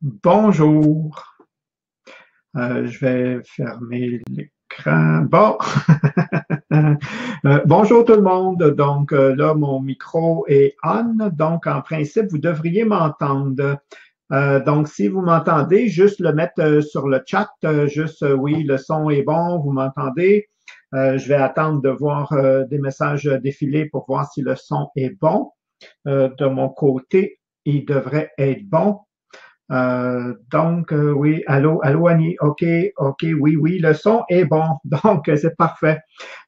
Bonjour. Je vais fermer l'écran. Bon. Bonjour tout le monde. Donc là, mon micro est on. Donc, en principe, vous devriez m'entendre. Donc, si vous m'entendez, juste le mettre sur le chat. Oui, le son est bon, vous m'entendez. Je vais attendre de voir des messages défiler pour voir si le son est bon. De mon côté, il devrait être bon. Oui, allô Annie, ok, oui, le son est bon, donc c'est parfait.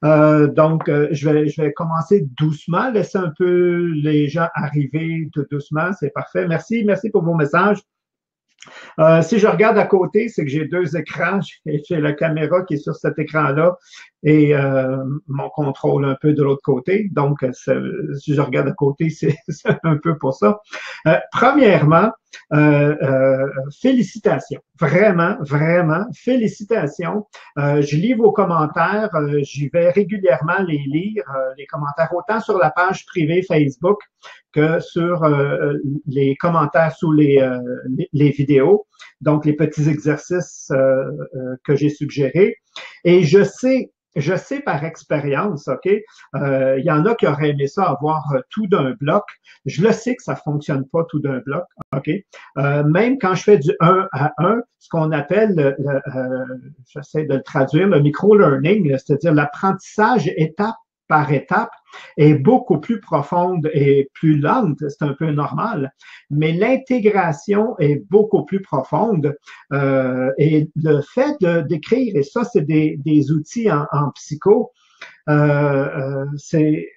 Je vais commencer doucement, laisser un peu les gens arriver tout doucement, c'est parfait. Merci pour vos messages. Si je regarde à côté, c'est que j'ai deux écrans. J'ai la caméra qui est sur cet écran-là et mon contrôle un peu de l'autre côté. Donc, si je regarde à côté, c'est un peu pour ça. Premièrement, félicitations. Vraiment, félicitations. Je lis vos commentaires. J'y vais régulièrement les lire, les commentaires, autant sur la page privée Facebook que sur les commentaires sous les vidéos, donc les petits exercices que j'ai suggérés. Et je sais par expérience, OK, il y en a qui auraient aimé ça avoir tout d'un bloc. Je le sais que ça fonctionne pas tout d'un bloc, OK. Même quand je fais du 1 à 1, ce qu'on appelle, j'essaie de le traduire, le micro-learning, c'est-à-dire l'apprentissage étape par étape, est beaucoup plus profonde et plus lente, c'est un peu normal, mais l'intégration est beaucoup plus profonde et le fait d'écrire, et ça c'est des outils en psycho, c'est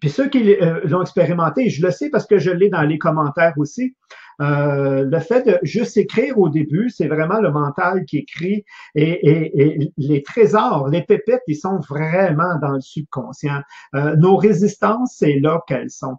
puis ceux qui l'ont expérimenté, je le sais parce que je l'ai dans les commentaires aussi, le fait de juste écrire au début, c'est vraiment le mental qui écrit et les trésors, les pépettes, ils sont vraiment dans le subconscient. Nos résistances, c'est là qu'elles sont.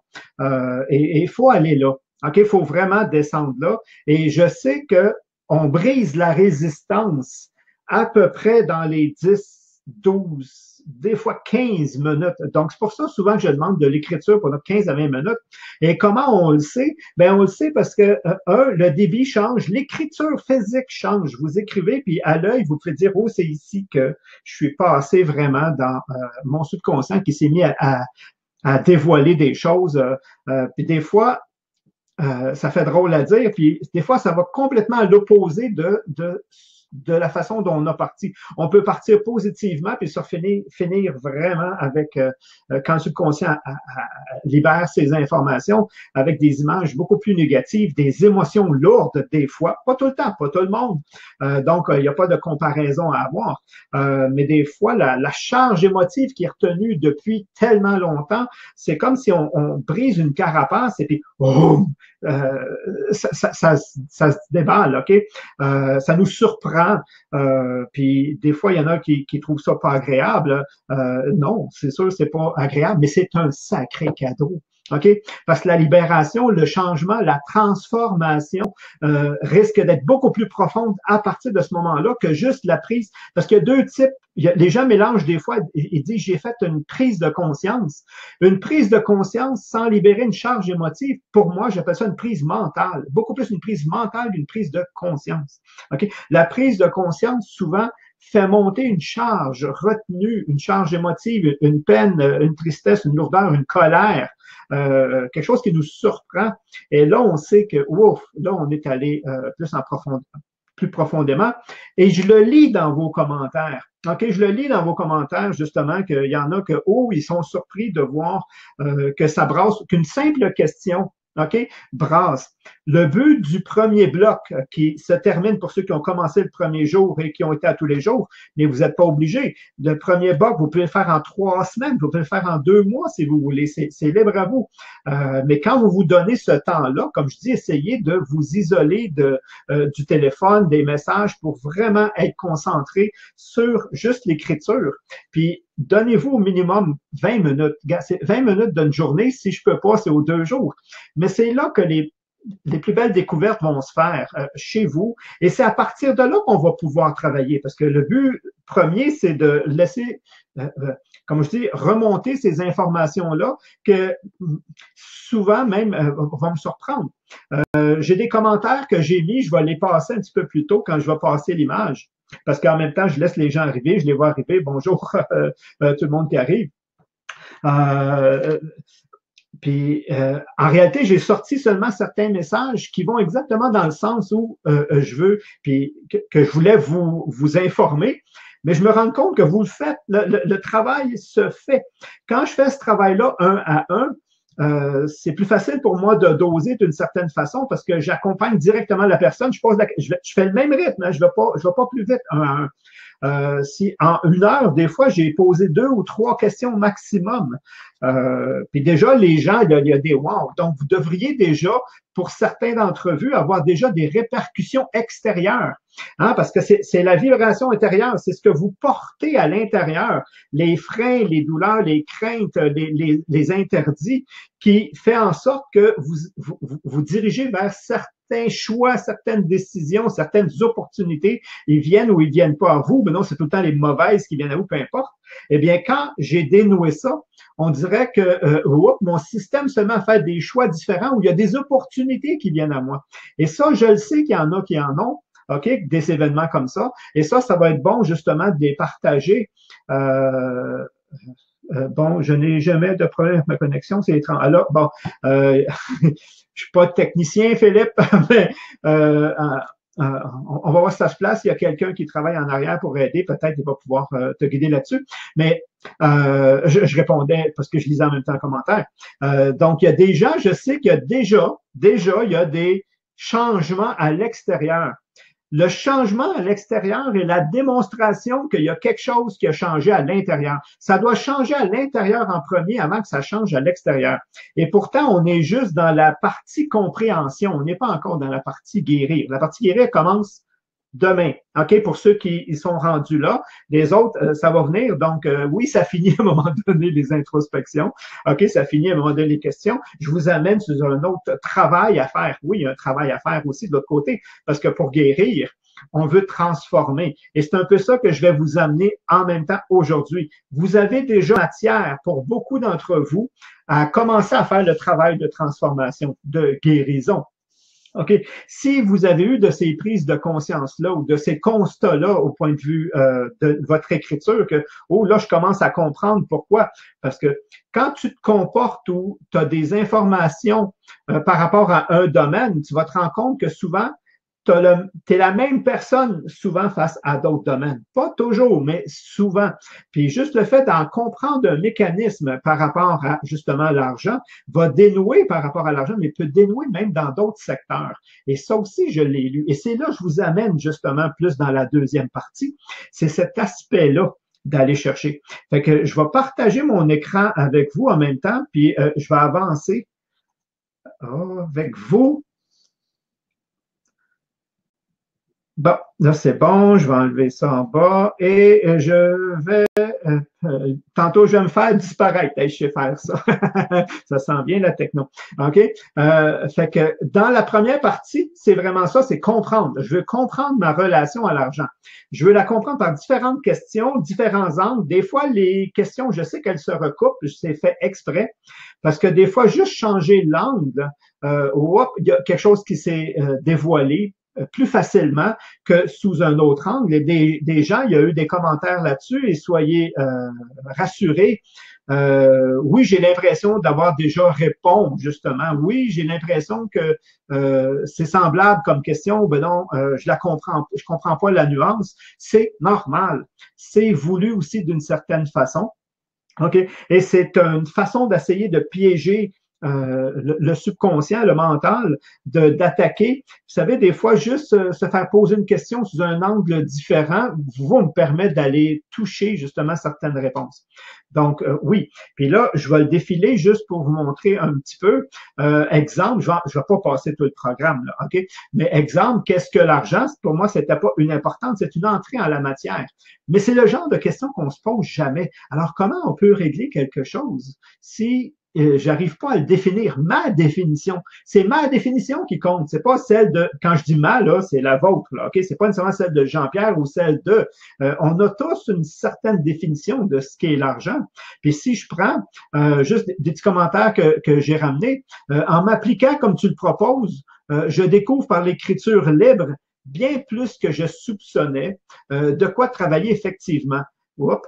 Et il faut aller là. OK, il faut vraiment descendre là. Et je sais que on brise la résistance à peu près dans les 10, 12, des fois 15 minutes. Donc, c'est pour ça souvent que je demande de l'écriture pendant 15 à 20 minutes. Et comment on le sait? Ben, on le sait parce que, le débit change, l'écriture physique change. Vous écrivez, puis à l'œil, vous pouvez dire, oh, c'est ici que je suis passé vraiment dans mon subconscient qui s'est mis à dévoiler des choses. Puis des fois, ça fait drôle à dire, puis des fois, ça va complètement à l'opposé de la façon dont on a parti. On peut partir positivement puis se finir vraiment avec, quand le subconscient libère ses informations, avec des images beaucoup plus négatives, des émotions lourdes des fois, pas tout le temps, pas tout le monde. Donc, il n'y a pas de comparaison à avoir. Mais des fois, la charge émotive qui est retenue depuis tellement longtemps, c'est comme si on brise une carapace et puis, oh, ça se déballe, OK? Ça nous surprend. Puis des fois, il y en a qui trouvent ça pas agréable. Non, c'est sûr, c'est pas agréable, mais c'est un sacré cadeau. OK? Parce que la libération, le changement, la transformation risque d'être beaucoup plus profonde à partir de ce moment-là que juste la prise. Parce qu'il y a deux types. Les gens mélangent des fois, ils disent j'ai fait une prise de conscience. Une prise de conscience sans libérer une charge émotive, pour moi, j'appelle ça une prise mentale. Beaucoup plus une prise mentale qu'une prise de conscience. OK? La prise de conscience, souvent, fait monter une charge retenue, une charge émotive, une peine, une tristesse, une lourdeur, une colère, quelque chose qui nous surprend. Et là, on sait que, ouf, là, on est allé plus profondément. Et je le lis dans vos commentaires. OK, je le lis dans vos commentaires, justement, qu'il y en a que, oh, ils sont surpris de voir que ça brasse, qu'une simple question, OK, brasse. Le but du premier bloc qui se termine pour ceux qui ont commencé le premier jour et qui ont été à tous les jours, mais vous n'êtes pas obligé. Le premier bloc, vous pouvez le faire en 3 semaines, vous pouvez le faire en 2 mois si vous voulez. C'est libre à vous. Mais quand vous vous donnez ce temps-là, comme je dis, essayez de vous isoler du téléphone, des messages pour vraiment être concentré sur juste l'écriture. Puis, donnez-vous au minimum 20 minutes. C'est 20 minutes d'une journée. Si je peux pas, c'est aux 2 jours. Mais c'est là que les plus belles découvertes vont se faire chez vous. Et c'est à partir de là qu'on va pouvoir travailler. Parce que le but premier, c'est de laisser, comme je dis, remonter ces informations-là que souvent même vont me surprendre. J'ai des commentaires que j'ai mis, je vais les passer un petit peu plus tôt quand je vais passer l'image. Parce qu'en même temps, je laisse les gens arriver, je les vois arriver. Bonjour, tout le monde qui arrive. Puis, en réalité, j'ai sorti seulement certains messages qui vont exactement dans le sens où je veux, puis que je voulais vous informer. Mais je me rends compte que vous le faites, le travail se fait. Quand je fais ce travail-là un à un, c'est plus facile pour moi de doser d'une certaine façon parce que j'accompagne directement la personne. Je fais le même rythme, hein, je vais pas plus vite un à un. Si en 1 heure, des fois, j'ai posé 2 ou 3 questions maximum. Puis déjà, les gens, il y a des wow. Donc, vous devriez déjà, pour certains d'entre vous, avoir déjà des répercussions extérieures. Hein, parce que c'est la vibration intérieure, c'est ce que vous portez à l'intérieur, les freins, les douleurs, les craintes, les interdits, qui fait en sorte que vous dirigez vers certains choix, certaines décisions, certaines opportunités, ils viennent ou ils viennent pas à vous, mais non, c'est tout le temps les mauvaises qui viennent à vous, peu importe. Eh bien, quand j'ai dénoué ça, on dirait que mon système se met à faire des choix différents où il y a des opportunités qui viennent à moi. Et ça, je le sais qu'il y en a qui en ont, OK, des événements comme ça. Et ça va être bon justement de les partager. Bon, je n'ai jamais de problème avec ma connexion, c'est étrange. Alors, bon, je suis pas technicien, Philippe, mais on va voir si ça se place. Il y a quelqu'un qui travaille en arrière pour aider. Peut-être qu'il va pouvoir te guider là-dessus. Mais je répondais parce que je lisais en même temps le commentaire. Donc, il y a des gens, je sais qu'il y a déjà, il y a des changements à l'extérieur. Le changement à l'extérieur est la démonstration qu'il y a quelque chose qui a changé à l'intérieur. Ça doit changer à l'intérieur en premier avant que ça change à l'extérieur. Et pourtant, on est juste dans la partie compréhension. On n'est pas encore dans la partie guérir. La partie guérir commence demain. OK, pour ceux qui y sont rendus là. Les autres, ça va venir. Donc, oui, ça finit à un moment donné les introspections. OK, ça finit à un moment donné les questions. Je vous amène sur un autre travail à faire. Oui, il y a un travail à faire aussi de l'autre côté, parce que pour guérir, on veut transformer. Et c'est un peu ça que je vais vous amener en même temps aujourd'hui. Vous avez déjà matière pour beaucoup d'entre vous à commencer à faire le travail de transformation, de guérison. OK. Si vous avez eu de ces prises de conscience-là ou de ces constats-là au point de vue de votre écriture, que, oh, là, je commence à comprendre pourquoi. Parce que quand tu te comportes ou tu as des informations par rapport à un domaine, tu vas te rendre compte que souvent, tu es la même personne souvent face à d'autres domaines. Pas toujours, mais souvent. Puis juste le fait d'en comprendre un mécanisme par rapport à justement l'argent va dénouer par rapport à l'argent, mais peut dénouer même dans d'autres secteurs. Et ça aussi, je l'ai lu. Et c'est là que je vous amène justement plus dans la deuxième partie. C'est cet aspect-là d'aller chercher. Fait que je vais partager mon écran avec vous en même temps, puis je vais avancer avec vous. Bon, là c'est bon, je vais enlever ça en bas et je vais, tantôt je vais me faire disparaître. Hey, je sais faire ça. Ça sent bien la techno. OK? Fait que dans la première partie, c'est vraiment ça, c'est comprendre. Je veux comprendre ma relation à l'argent. Je veux la comprendre par différentes questions, différents angles. Des fois, les questions, je sais qu'elles se recoupent, c'est fait exprès, parce que des fois, juste changer l'angle, il y a quelque chose qui s'est dévoilé plus facilement que sous un autre angle. Et des gens, il y a eu des commentaires là-dessus et soyez rassurés. Oui, j'ai l'impression d'avoir déjà répondu, justement. Oui, j'ai l'impression que c'est semblable comme question. Ben non, je comprends pas la nuance. C'est normal. C'est voulu aussi d'une certaine façon. OK? Et c'est une façon d'essayer de piéger le subconscient, le mental, d'attaquer. Vous savez, des fois, juste se faire poser une question sous un angle différent vous me permet d'aller toucher justement certaines réponses. Donc, oui. Puis là, je vais le défiler juste pour vous montrer un petit peu. Exemple, je vais pas passer tout le programme, là, OK? Mais exemple, qu'est-ce que l'argent? Pour moi, c'était pas une importante, c'est une entrée en la matière. Mais c'est le genre de question qu'on se pose jamais. Alors, comment on peut régler quelque chose si j'arrive pas à le définir. Ma définition, c'est ma définition qui compte. C'est pas celle de, quand je dis ma, là, c'est la vôtre, là, ok? C'est pas nécessairement celle de Jean-Pierre ou celle de. On a tous une certaine définition de ce qu'est l'argent. Puis si je prends juste des petits commentaires que j'ai ramenés, en m'appliquant comme tu le proposes, je découvre par l'écriture libre bien plus que je soupçonnais de quoi travailler effectivement.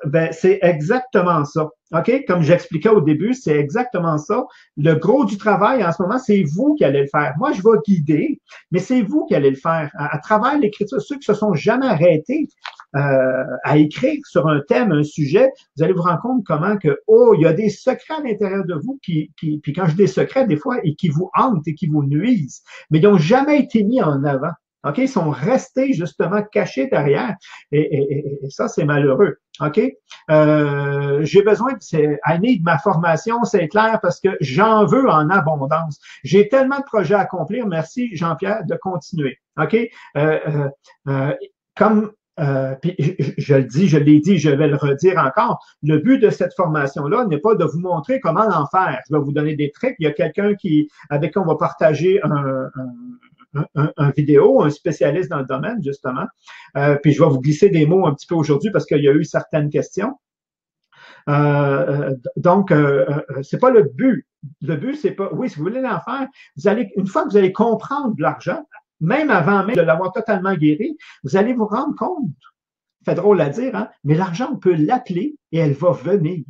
Ben, c'est exactement ça. OK? Comme j'expliquais au début, c'est exactement ça. Le gros du travail en ce moment, c'est vous qui allez le faire. Moi, je vais guider, mais c'est vous qui allez le faire. À travers l'écriture, ceux qui se sont jamais arrêtés à écrire sur un thème, un sujet, vous allez vous rendre compte comment que, oh, il y a des secrets à l'intérieur de vous puis quand je dis des secrets, des fois, et qui vous hantent et qui vous nuisent, mais ils n'ont jamais été mis en avant. OK? Ils sont restés justement cachés derrière. Et ça, c'est malheureux. OK? J'ai besoin, c'est I need ma formation, c'est clair, parce que j'en veux en abondance. J'ai tellement de projets à accomplir. Merci, Jean-Pierre, de continuer. OK? Comme puis je le dis, je l'ai dit, je vais le redire encore. Le but de cette formation-là n'est pas de vous montrer comment en faire. Je vais vous donner des trucs. Il y a quelqu'un avec qui on va partager un vidéo, un spécialiste dans le domaine, justement. Puis je vais vous glisser des mots un petit peu aujourd'hui parce qu'il y a eu certaines questions. Donc, c'est pas le but. Le but, c'est pas, oui, si vous voulez l'en faire, une fois que vous allez comprendre l'argent, même avant même de l'avoir totalement guéri, vous allez vous rendre compte, fait drôle à dire, hein, mais l'argent, on peut l'appeler et elle va venir.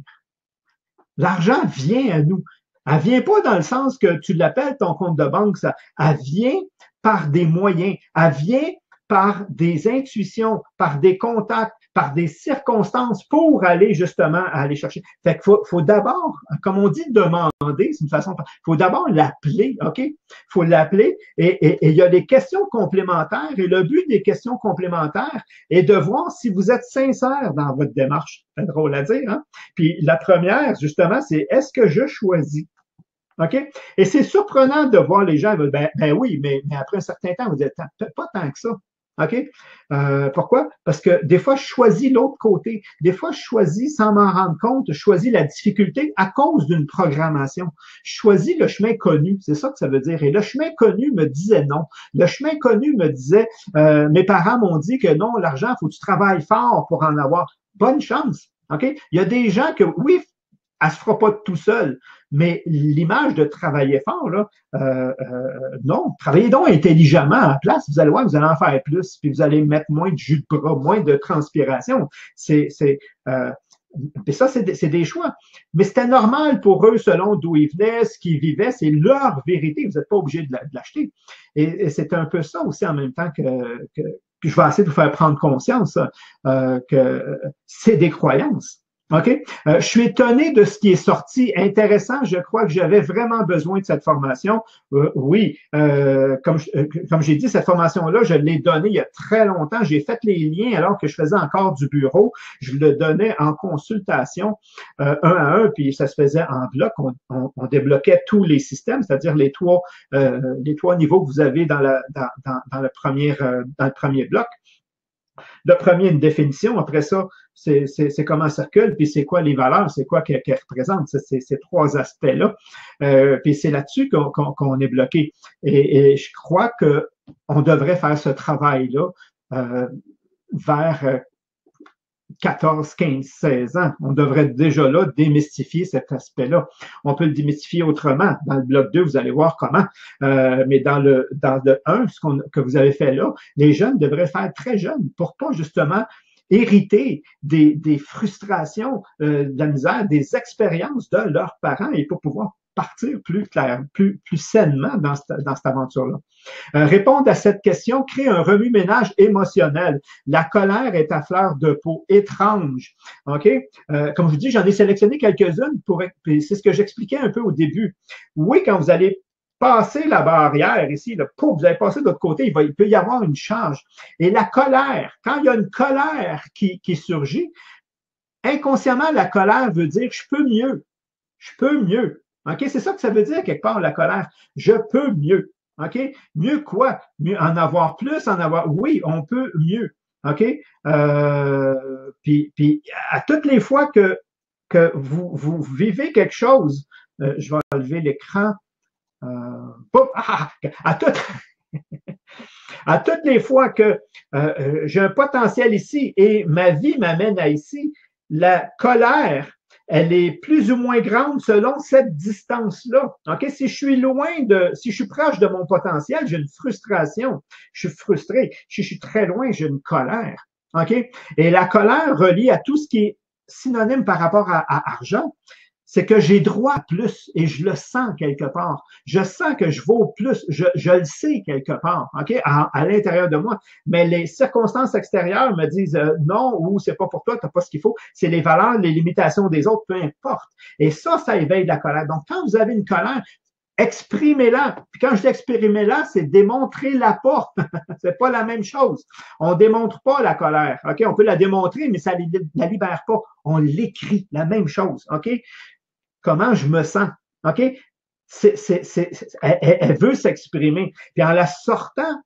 L'argent vient à nous. Elle vient pas dans le sens que tu l'appelles ton compte de banque, ça. Elle vient par des moyens. Elle vient par des intuitions, par des contacts, par des circonstances pour aller justement aller chercher. Fait qu'il faut d'abord, comme on dit, demander, c'est une façon, faut d'abord l'appeler, OK? Faut l'appeler et il y a des questions complémentaires et le but des questions complémentaires est de voir si vous êtes sincère dans votre démarche. C'est drôle à dire, hein? Puis la première, justement, c'est est-ce que je choisis? OK? Et c'est surprenant de voir les gens, ben oui, mais après un certain temps, vous dites, pas tant que ça. OK? Pourquoi? Parce que des fois, je choisis l'autre côté. Des fois, je choisis, sans m'en rendre compte, je choisis la difficulté à cause d'une programmation. Je choisis le chemin connu. C'est ça que ça veut dire. Et le chemin connu me disait non. Le chemin connu me disait, mes parents m'ont dit que non, l'argent, il faut que tu travailles fort pour en avoir. Bonne chance. OK? Il y a des gens que, oui, elle se fera pas tout seul. Mais l'image de travailler fort, là, non, travaillez donc intelligemment à la place, vous allez voir, vous allez en faire plus, puis vous allez mettre moins de jus de bras, moins de transpiration. Et ça, c'est des choix. Mais c'était normal pour eux, selon d'où ils venaient, ce qu'ils vivaient, c'est leur vérité. Vous n'êtes pas obligé de l'acheter. Et c'est un peu ça aussi en même temps que je vais essayer de vous faire prendre conscience que c'est des croyances. OK? Je suis étonné de ce qui est sorti. Intéressant. Je crois que j'avais vraiment besoin de cette formation. Oui, comme j'ai dit, cette formation-là, je l'ai donnée il y a très longtemps. J'ai fait les liens alors que je faisais encore du bureau. Je le donnais en consultation un à un, puis ça se faisait en bloc. On débloquait tous les systèmes, c'est-à-dire les trois niveaux que vous avez dans le premier bloc. Le premier, une définition. Après ça, c'est comment ça circule, puis c'est quoi les valeurs, c'est quoi qu'elle représente, ces trois aspects-là. Puis c'est là-dessus qu'on est bloqué. Et je crois qu'on devrait faire ce travail-là vers 14, 15, 16 ans. On devrait déjà là démystifier cet aspect-là. On peut le démystifier autrement. Dans le bloc 2, vous allez voir comment. Mais dans le 1, que vous avez fait là, les jeunes devraient faire très jeunes pour pas justement hériter des frustrations, de la misère, des expériences de leurs parents et pour pouvoir partir plus clair, plus sainement dans cette aventure-là. Répondre à cette question crée un remue-ménage émotionnel. La colère est à fleur de peau, étrange. OK? Comme je vous dis, j'en ai sélectionné quelques-unes c'est ce que j'expliquais un peu au début. Oui, quand vous allez passer la barrière ici, vous allez passer de l'autre côté, il peut y avoir une charge. Et la colère, quand il y a une colère qui surgit, inconsciemment, la colère veut dire je peux mieux. Je peux mieux. OK? C'est ça que ça veut dire quelque part, la colère. Je peux mieux. OK? Mieux quoi? Mieux en avoir plus, oui, on peut mieux. OK? Puis à toutes les fois que vous vivez quelque chose je vais enlever l'écran. À toutes, à toutes les fois que j'ai un potentiel ici et ma vie m'amène à ici, la colère, elle est plus ou moins grande selon cette distance-là. OK? Si je suis si je suis proche de mon potentiel, j'ai une frustration. Je suis frustré. Si je suis très loin, j'ai une colère. OK? Et la colère relie à tout ce qui est synonyme par rapport à argent, c'est que j'ai droit à plus et je le sens quelque part. Je sens que je vaux plus, je le sais quelque part, OK, à l'intérieur de moi. Mais les circonstances extérieures me disent non ou c'est pas pour toi, t'as pas ce qu'il faut. C'est les valeurs, les limitations des autres, peu importe. Et ça éveille de la colère. Donc, quand vous avez une colère, exprimez-la. Puis quand je dis exprimez-la, c'est démontrez-la pas. C'est pas la même chose. On démontre pas la colère. OK? On peut la démontrer, mais ça la libère pas. On l'écrit, la même chose. OK? Comment je me sens. OK? Elle veut s'exprimer. Puis en la sortant,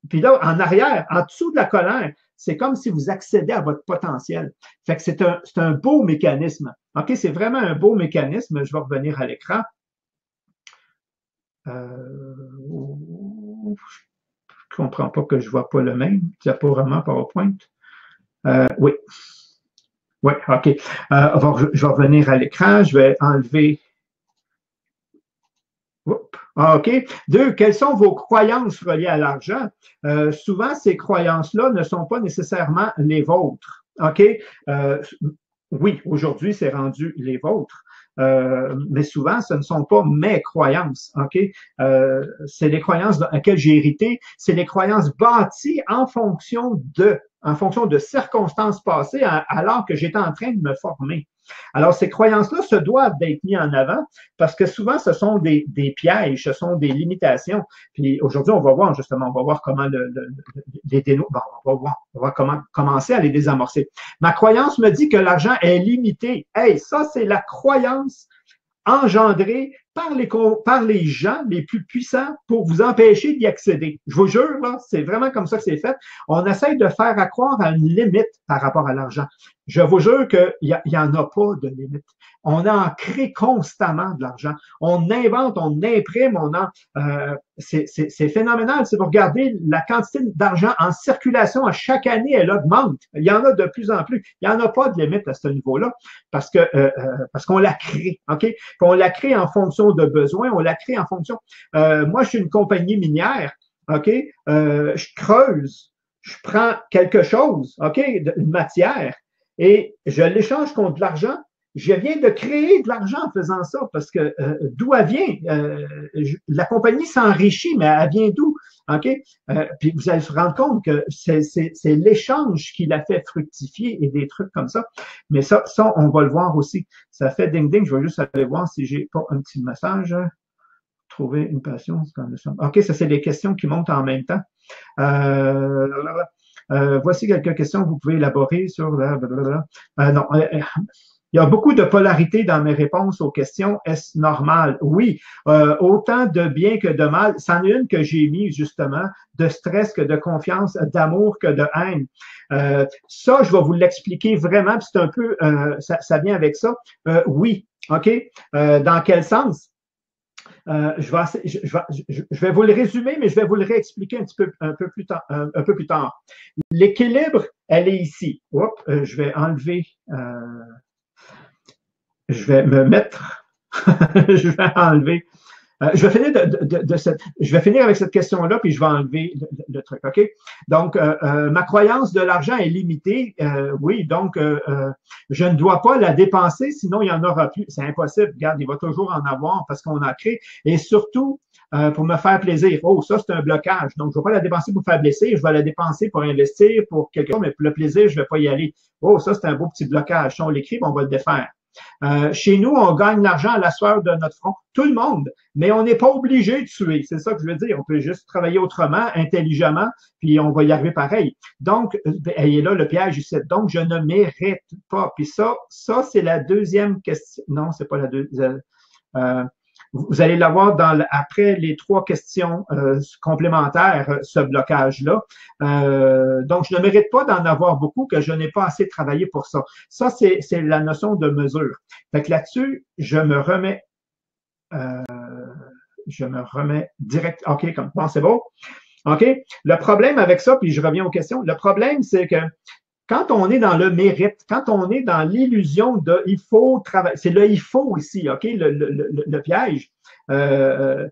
puis là, en arrière, en dessous de la colère, c'est comme si vous accédez à votre potentiel. Fait que c'est un beau mécanisme. OK? C'est vraiment un beau mécanisme. Je vais revenir à l'écran. Je comprends pas que je vois pas le même. Il n'y a pas vraiment PowerPoint. Oui. Oui, OK. Je vais revenir à l'écran. Je vais enlever. OK. 2, quelles sont vos croyances reliées à l'argent? Souvent, ces croyances-là ne sont pas nécessairement les vôtres. OK? Oui, aujourd'hui, c'est rendu les vôtres. Mais souvent, ce ne sont pas mes croyances, OK? C'est les croyances dans lesquelles j'ai hérité, c'est les croyances bâties en fonction de circonstances passées alors que j'étais en train de me former. Alors, ces croyances-là se doivent d'être mises en avant parce que souvent, ce sont des pièges, ce sont des limitations. Puis aujourd'hui, on va voir justement, on va voir comment les on va commencer à les désamorcer. Ma croyance me dit que l'argent est limité. Hey, ça, c'est la croyance engendrée par les gens les plus puissants pour vous empêcher d'y accéder. Je vous jure, là, c'est vraiment comme ça que c'est fait. On essaye de faire croire à une limite par rapport à l'argent. Je vous jure qu'il y en a pas de limite. On en crée constamment de l'argent. On invente, on imprime, c'est phénoménal. Si vous regardez la quantité d'argent en circulation à chaque année, elle augmente. Il y en a de plus en plus. Il n'y en a pas de limite à ce niveau-là parce qu'on la crée, OK? Puis on la crée en fonction de besoins, on la crée en fonction. Moi, je suis une compagnie minière, OK? Je creuse, je prends quelque chose, OK? Une matière et je l'échange contre de l'argent. Je viens de créer de l'argent en faisant ça parce que d'où elle vient? La compagnie s'enrichit, mais elle vient d'où? OK? Puis vous allez se rendre compte que c'est l'échange qui l'a fait fructifier et des trucs comme ça. Mais ça, on va le voir aussi. Ça fait ding-ding. Je vais juste aller voir si j'ai pas un petit message. Trouver une passion. OK, ça, c'est des questions qui montent en même temps. Voici quelques questions que vous pouvez élaborer sur non. Il y a beaucoup de polarité dans mes réponses aux questions. Est-ce normal? Oui. Autant de bien que de mal. C'en est une que j'ai mis justement, de stress que de confiance, d'amour que de haine. Ça, je vais vous l'expliquer vraiment, puis c'est un peu, ça vient avec ça. Oui. OK? Dans quel sens? Je vais vous le résumer, mais je vais vous le réexpliquer un peu plus tard. L'équilibre, elle est ici. Je vais enlever. Je vais me mettre. Je vais enlever. Je vais finir avec cette question-là, puis je vais enlever le truc, OK? Donc, ma croyance de l'argent est limitée. Oui, donc, je ne dois pas la dépenser, sinon il n'y en aura plus. C'est impossible. Regarde, il va toujours en avoir parce qu'on a créé. Et surtout, pour me faire plaisir. Oh, ça, c'est un blocage. Donc, je ne vais pas la dépenser pour faire plaisir. Je vais la dépenser pour investir, pour quelque chose, mais pour le plaisir, je ne vais pas y aller. Oh, ça, c'est un beau petit blocage. Si on l'écrit, on va le défaire. Chez nous, on gagne l'argent à la sueur de notre front. Tout le monde. Mais on n'est pas obligé de tuer. C'est ça que je veux dire. On peut juste travailler autrement, intelligemment, puis on va y arriver pareil. Donc, il est là le piège ici. Donc, je ne mérite pas. Puis ça, c'est la deuxième question. Non, c'est pas la deuxième. Vous allez l'avoir après les 3 questions complémentaires, ce blocage-là. Donc, je ne mérite pas d'en avoir beaucoup, que je n'ai pas assez travaillé pour ça. Ça, c'est la notion de mesure. Fait que là-dessus, je me remets euh, je me remets direct. OK, comme bon, c'est beau. OK? Le problème avec ça, puis je reviens aux questions, le problème, c'est que quand on est dans le mérite, quand on est dans l'illusion de il faut travailler, c'est le il faut ici, OK, le piège. Euh,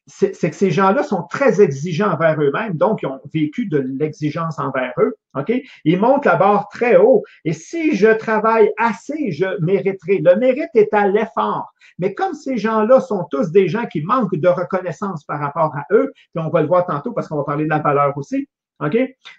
c'est que ces gens-là sont très exigeants envers eux-mêmes, donc ils ont vécu de l'exigence envers eux. OK? Ils montent la barre très haut. Et si je travaille assez, je mériterai. Le mérite est à l'effort. Mais comme ces gens-là sont tous des gens qui manquent de reconnaissance par rapport à eux, puis on va le voir tantôt parce qu'on va parler de la valeur aussi, OK?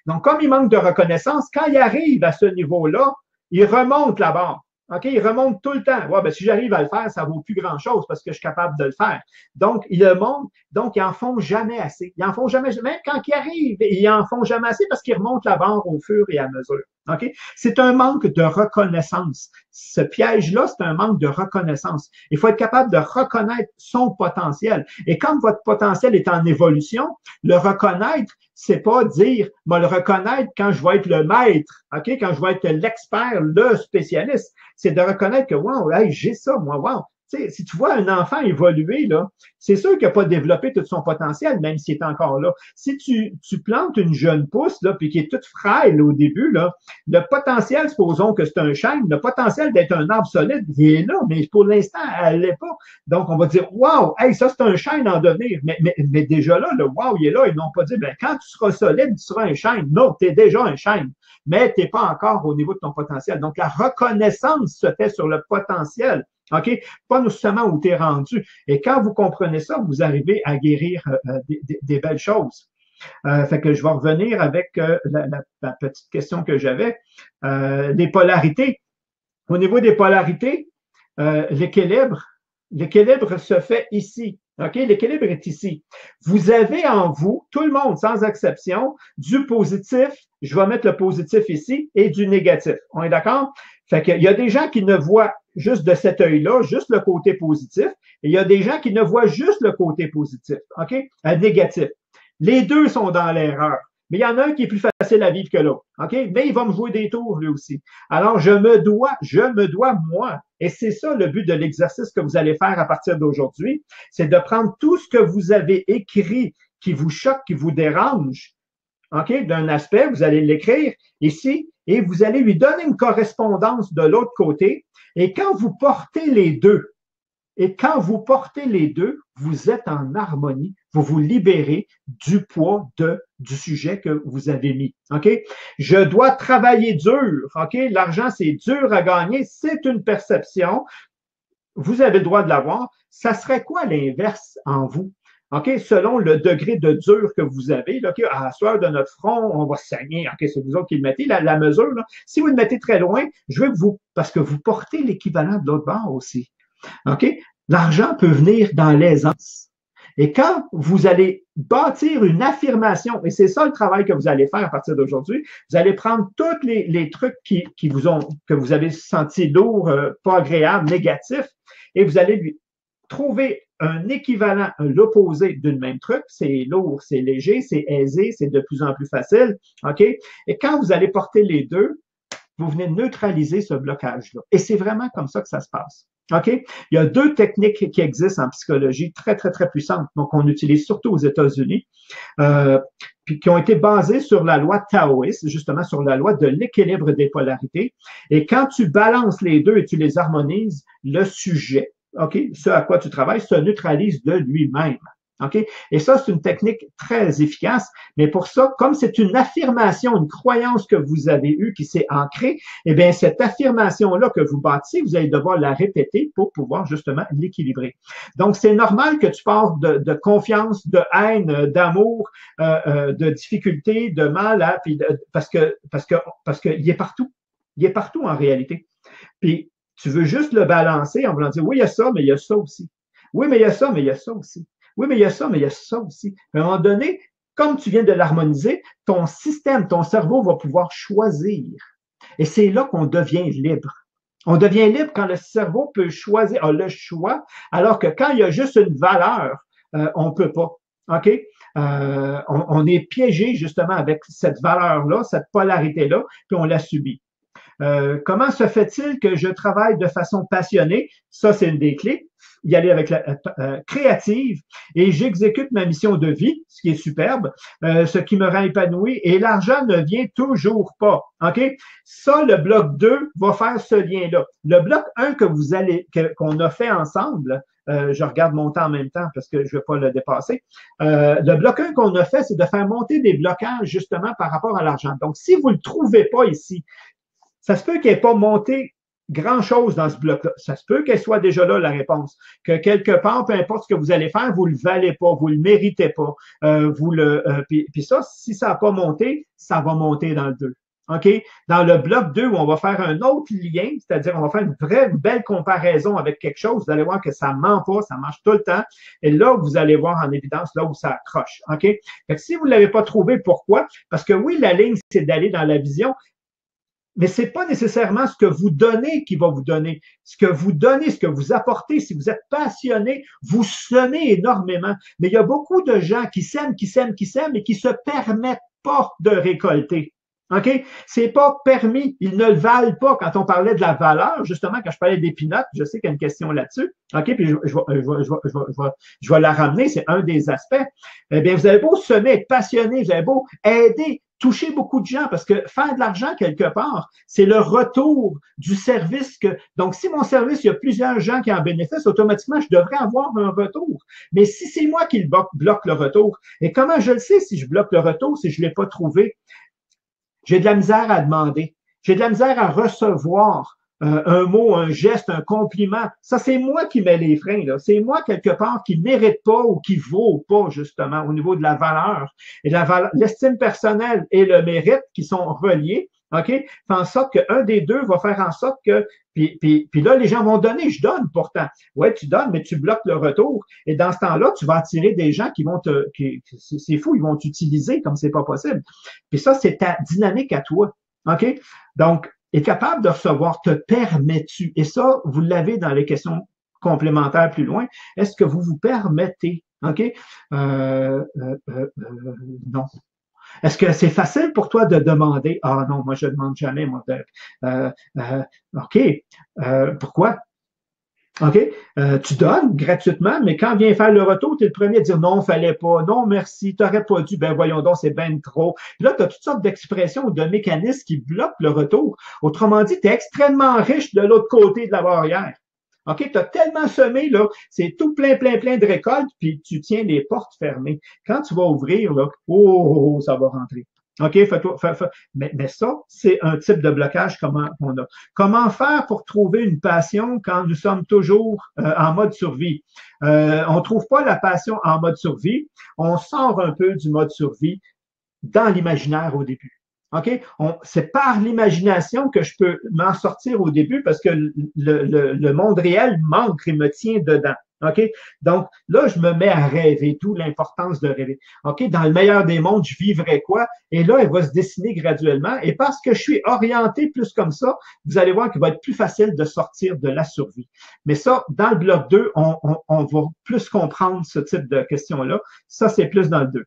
Donc, comme ils manquent de reconnaissance, quand ils arrivent à ce niveau-là, ils remontent la barre. OK? Ils remontent tout le temps. Ouais, ben, si j'arrive à le faire, ça ne vaut plus grand-chose parce que je suis capable de le faire. Donc, ils le montent. Donc, ils n'en font jamais assez. Ils en font jamais, même quand ils arrivent, ils en font jamais assez parce qu'ils remontent la barre au fur et à mesure. OK? C'est un manque de reconnaissance. Ce piège-là, c'est un manque de reconnaissance. Il faut être capable de reconnaître son potentiel. Et quand votre potentiel est en évolution, le reconnaître, c'est pas dire, moi, le reconnaître quand je vais être le maître, OK? Quand je vais être l'expert, le spécialiste. C'est de reconnaître que, wow, hey, j'ai ça, moi, wow. Tu sais, si tu vois un enfant évoluer, là, c'est sûr qu'il n'a pas développé tout son potentiel, même s'il est encore là. Si tu plantes une jeune pousse, là, puis qui est toute frêle au début, là, le potentiel, supposons que c'est un chêne, le potentiel d'être un arbre solide, il est là, mais pour l'instant, elle l'est pas. Donc, on va dire, wow, hey, ça, c'est un chêne en devenir. Mais déjà là, le wow, il est là. Ils n'ont pas dit, ben, quand tu seras solide, tu seras un chêne. Non, tu es déjà un chêne, mais tu n'es pas encore au niveau de ton potentiel. Donc, la reconnaissance se fait sur le potentiel. OK? Pas nécessairement où tu es rendu. Et quand vous comprenez ça, vous arrivez à guérir des belles choses. Fait que je vais revenir avec la petite question que j'avais. Les polarités. Au niveau des polarités, l'équilibre se fait ici. OK? L'équilibre est ici. Vous avez en vous, tout le monde, sans exception, du positif, je vais mettre le positif ici, et du négatif. On est d'accord? Fait qu'il y a des gens qui ne voient juste de cet œil-là, juste le côté positif, et il y a des gens qui ne voient juste le côté positif, OK? Négatif. Les deux sont dans l'erreur. Mais il y en a un qui est plus facile à vivre que l'autre. OK? Mais il va me jouer des tours, lui aussi. Alors, je me dois, moi. Et c'est ça le but de l'exercice que vous allez faire à partir d'aujourd'hui. C'est de prendre tout ce que vous avez écrit qui vous choque, qui vous dérange, OK? D'un aspect, vous allez l'écrire ici et vous allez lui donner une correspondance de l'autre côté. Et quand vous portez les deux, vous êtes en harmonie, vous vous libérez du poids du sujet que vous avez mis. OK? Je dois travailler dur. OK? L'argent, c'est dur à gagner. C'est une perception. Vous avez le droit de l'avoir. Ça serait quoi l'inverse en vous? OK? Selon le degré de dur que vous avez, là, OK, à la sueur de notre front, on va saigner. OK, c'est vous autres qui le mettez, la mesure. Là. Si vous le mettez très loin, je veux que vous, parce que vous portez l'équivalent de l'autre bord aussi. OK? L'argent peut venir dans l'aisance. Et quand vous allez bâtir une affirmation, et c'est ça le travail que vous allez faire à partir d'aujourd'hui, vous allez prendre tous les trucs que vous avez senti lourds, pas agréables, négatifs, et vous allez lui trouver un équivalent, l'opposé d'une même truc. C'est lourd, c'est léger, c'est aisé, c'est de plus en plus facile. OK? Et quand vous allez porter les deux, vous venez neutraliser ce blocage-là. Et c'est vraiment comme ça que ça se passe. OK? Il y a deux techniques qui existent en psychologie très, très, très puissantes, donc on utilise surtout aux États-Unis, puis qui ont été basées sur la loi taoïste, justement sur la loi de l'équilibre des polarités. Et quand tu balances les deux et tu les harmonises, le sujet, OK, ce à quoi tu travailles, se neutralise de lui-même. OK? Et ça, c'est une technique très efficace. Mais pour ça, comme c'est une affirmation, une croyance que vous avez eue qui s'est ancrée, eh bien, cette affirmation-là que vous bâtissez, vous allez devoir la répéter pour pouvoir justement l'équilibrer. Donc, c'est normal que tu parles de confiance, de haine, d'amour, de difficulté, de mal, hein, puis parce que il est partout. Il est partout en réalité. Puis, tu veux juste le balancer en voulant dire, oui, il y a ça, mais il y a ça aussi. Oui, mais il y a ça, mais il y a ça aussi. Oui, mais il y a ça, mais il y a ça aussi. À un moment donné, comme tu viens de l'harmoniser, ton système, ton cerveau va pouvoir choisir. Et c'est là qu'on devient libre. On devient libre quand le cerveau peut choisir, a le choix, alors que quand il y a juste une valeur, on peut pas. OK? On est piégé justement avec cette valeur-là, cette polarité-là, puis on la subit. Comment se fait-il que je travaille de façon passionnée? Ça, c'est une des clés. Y aller avec la créative et j'exécute ma mission de vie, ce qui est superbe, ce qui me rend épanoui et l'argent ne vient toujours pas. OK? Ça, le bloc 2 va faire ce lien-là. Le bloc 1 qu'on a fait ensemble, je regarde mon temps en même temps parce que je ne vais pas le dépasser. Le bloc 1 qu'on a fait, c'est de faire monter des blocages justement par rapport à l'argent. Donc, si vous ne le trouvez pas ici, ça se peut qu'il n'ait pas monté grand-chose dans ce bloc-là. Ça se peut qu'elle soit déjà là, la réponse. Que quelque part, peu importe ce que vous allez faire, vous ne le valez pas, vous ne le méritez pas. Puis ça, si ça n'a pas monté, ça va monter dans le 2. OK? Dans le bloc 2, où on va faire un autre lien, c'est-à-dire on va faire une vraie belle comparaison avec quelque chose, vous allez voir que ça ne ment pas, ça marche tout le temps. Et là, vous allez voir en évidence là où ça accroche. OK? Fait que si vous ne l'avez pas trouvé, pourquoi? Parce que oui, la ligne, c'est d'aller dans la vision, mais c'est pas nécessairement ce que vous donnez qui va vous donner. Ce que vous donnez, ce que vous apportez, si vous êtes passionné, vous semez énormément. Mais il y a beaucoup de gens qui sèment, qui sèment, qui sèment et qui se permettent pas de récolter. OK? C'est pas permis. Ils ne le valent pas. Quand on parlait de la valeur, justement, quand je parlais des peanuts, je sais qu'il y a une question là-dessus. OK? Puis je vais la ramener. C'est un des aspects. Eh bien, vous avez beau semer, être passionné, vous avez beau aider, toucher beaucoup de gens parce que faire de l'argent quelque part, c'est le retour du service que, donc si mon service, il y a plusieurs gens qui en bénéficient, automatiquement, je devrais avoir un retour. Mais si c'est moi qui bloque le retour, et comment je le sais si je bloque le retour, si je ne l'ai pas trouvé? J'ai de la misère à demander. J'ai de la misère à recevoir un mot, un geste, un compliment. Ça, c'est moi qui mets les freins, là. C'est moi, quelque part, qui ne mérite pas ou qui vaut pas, justement, au niveau de la valeur. Et l'estime personnelle et le mérite qui sont reliés, OK? Fait en sorte qu'un des deux va faire en sorte que, puis là, les gens vont donner, je donne pourtant. Ouais, tu donnes, mais tu bloques le retour. Et dans ce temps-là, tu vas attirer des gens qui vont c'est fou, ils vont t'utiliser comme c'est pas possible. Puis ça, c'est ta dynamique à toi. OK? Donc, est capable de recevoir, te permets-tu? Et ça, vous l'avez dans les questions complémentaires plus loin. Est-ce que vous vous permettez? OK? Non. Est-ce que c'est facile pour toi de demander? Ah non, moi, je ne demande jamais, moi. OK. Pourquoi? OK? Tu donnes gratuitement, mais quand vient faire le retour, tu es le premier à dire non, fallait pas, non, merci, tu n'aurais pas dû, ben voyons donc, c'est ben trop. Puis là, tu as toutes sortes d'expressions ou de mécanismes qui bloquent le retour. Autrement dit, tu es extrêmement riche de l'autre côté de la barrière. OK? Tu as tellement semé, là, c'est tout plein, plein, plein de récoltes, puis tu tiens les portes fermées. Quand tu vas ouvrir, là, oh, ça va rentrer. OK, mais ça, c'est un type de blocage comment on a. Comment faire pour trouver une passion quand nous sommes toujours en mode survie? On trouve pas la passion en mode survie. On sort un peu du mode survie dans l'imaginaire au début. OK? C'est par l'imagination que je peux m'en sortir au début parce que le monde réel manque et me tient dedans. OK? Donc, là, je me mets à rêver, d'où l'importance de rêver. OK? Dans le meilleur des mondes, je vivrais quoi? Et là, elle va se dessiner graduellement. Et parce que je suis orienté plus comme ça, vous allez voir qu'il va être plus facile de sortir de la survie. Mais ça, dans le bloc 2, on va plus comprendre ce type de questions-là. Ça, c'est plus dans le 2.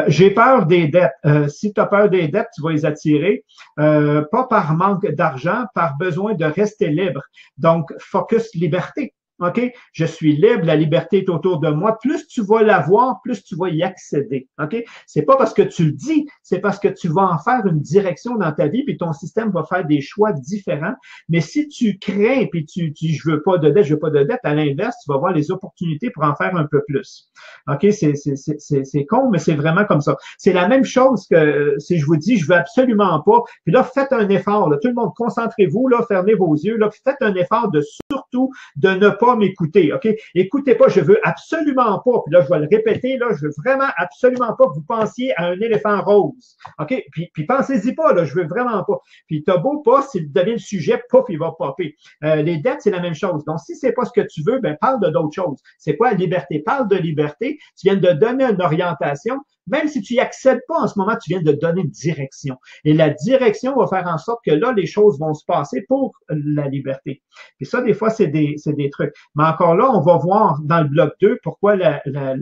J'ai peur des dettes. Si tu as peur des dettes, tu vas les attirer. Pas par manque d'argent, par besoin de rester libre. Donc, focus liberté. OK? Je suis libre, la liberté est autour de moi. Plus tu vas l'avoir, plus tu vas y accéder. OK? C'est pas parce que tu le dis, c'est parce que tu vas en faire une direction dans ta vie, puis ton système va faire des choix différents. Mais si tu crains, puis tu dis je veux pas de dette, je veux pas de dette, à l'inverse, tu vas voir les opportunités pour en faire un peu plus. OK? C'est con, mais c'est vraiment comme ça. C'est la même chose que si je vous dis je veux absolument pas, puis là, faites un effort. Là, tout le monde, concentrez-vous, là, fermez vos yeux, là, puis faites un effort de surtout de ne pas m'écouter, OK? Écoutez pas, je veux absolument pas, puis là, je vais le répéter, là, je veux vraiment absolument pas que vous pensiez à un éléphant rose, OK? Puis pensez-y pas, là, je veux vraiment pas. Puis t'as beau pas, s'il devient le sujet, pouf, il va popper. Les dettes, c'est la même chose. Donc, si c'est pas ce que tu veux, ben parle de d'autres choses. C'est quoi la liberté? Parle de liberté. Tu viens de donner une orientation. Même si tu y accèdes pas en ce moment, tu viens de donner une direction. Et la direction va faire en sorte que là, les choses vont se passer pour la liberté. Et ça, des fois, c'est des trucs. Mais encore là, on va voir dans le bloc 2 pourquoi la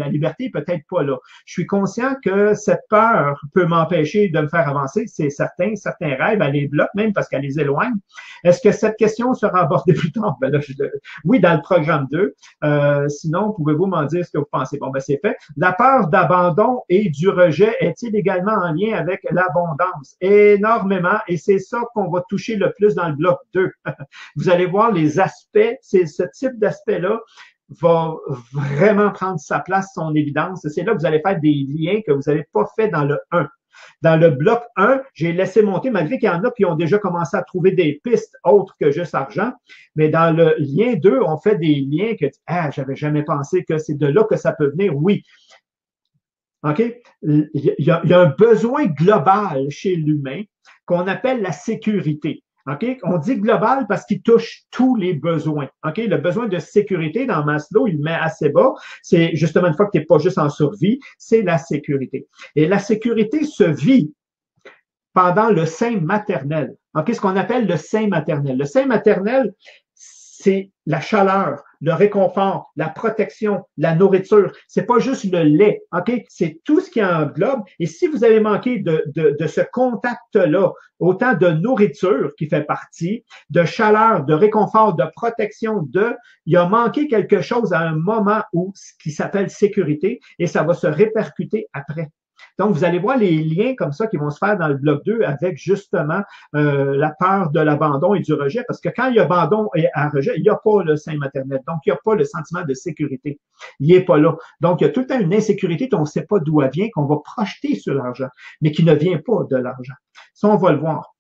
liberté est peut-être pas là. Je suis conscient que cette peur peut m'empêcher de me faire avancer. C'est certain, certains rêves, elle les bloque même parce qu'elle les éloigne. Est-ce que cette question sera abordée plus tard? Ben là, oui, dans le programme 2. Sinon, pouvez-vous m'en dire ce que vous pensez? Bon, ben c'est fait. La peur d'abandon et du rejet est-il également en lien avec l'abondance? Énormément, et c'est ça qu'on va toucher le plus dans le bloc 2. Vous allez voir les aspects, c'est ce type d'aspect-là va vraiment prendre sa place, son évidence. C'est là que vous allez faire des liens que vous n'avez pas fait dans le 1. Dans le bloc 1, j'ai laissé monter, malgré qu'il y en a qui ont déjà commencé à trouver des pistes autres que juste argent, mais dans le lien 2, on fait des liens que, j'avais jamais pensé que c'est de là que ça peut venir. Oui. OK? Il y a un besoin global chez l'humain qu'on appelle la sécurité. OK? On dit global parce qu'il touche tous les besoins. OK? Le besoin de sécurité dans Maslow, il le met assez bas. C'est justement une fois que tu n'es pas juste en survie, c'est la sécurité. Et la sécurité se vit pendant le sein maternel. OK? Ce qu'on appelle le sein maternel. Le sein maternel, c'est la chaleur, le réconfort, la protection, la nourriture. C'est pas juste le lait, OK? C'est tout ce qui englobe. Et si vous avez manqué de ce contact-là, autant de nourriture qui fait partie, de chaleur, de réconfort, de protection, il a manqué quelque chose à un moment où, qui s'appelle sécurité, et ça va se répercuter après. Donc, vous allez voir les liens comme ça qui vont se faire dans le bloc 2 avec justement la peur de l'abandon et du rejet, parce que quand il y a abandon et un rejet, il n'y a pas le sein maternel. Donc, il n'y a pas le sentiment de sécurité. Il n'est pas là. Donc, il y a tout le temps une insécurité qu'on ne sait pas d'où elle vient, qu'on va projeter sur l'argent, mais qui ne vient pas de l'argent. Ça, on va le voir.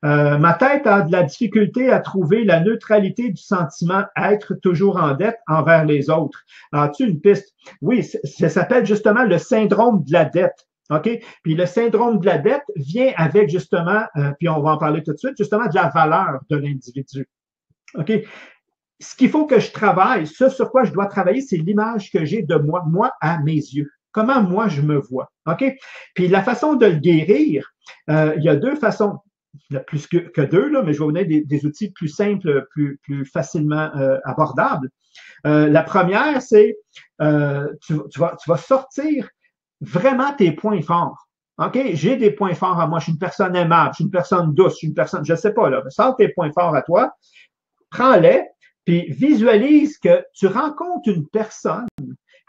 Ma tête a de la difficulté à trouver la neutralité du sentiment être toujours en dette envers les autres. As-tu une piste? Oui, ça s'appelle justement le syndrome de la dette. OK? Puis le syndrome de la dette vient avec justement, puis on va en parler tout de suite, justement de la valeur de l'individu. OK? Ce qu'il faut que je travaille, ce sur quoi je dois travailler, c'est l'image que j'ai de moi à mes yeux. Comment moi je me vois. OK? Puis la façon de le guérir, il y a deux façons. Il y a plus que deux, là, mais je vais vous donner des outils plus simples, plus facilement abordables. La première, c'est tu vas sortir vraiment tes points forts. OK? J'ai des points forts à moi. Je suis une personne aimable, je suis une personne douce, je suis une personne, je ne sais pas, là. Sors tes points forts à toi, prends-les, puis visualise que tu rencontres une personne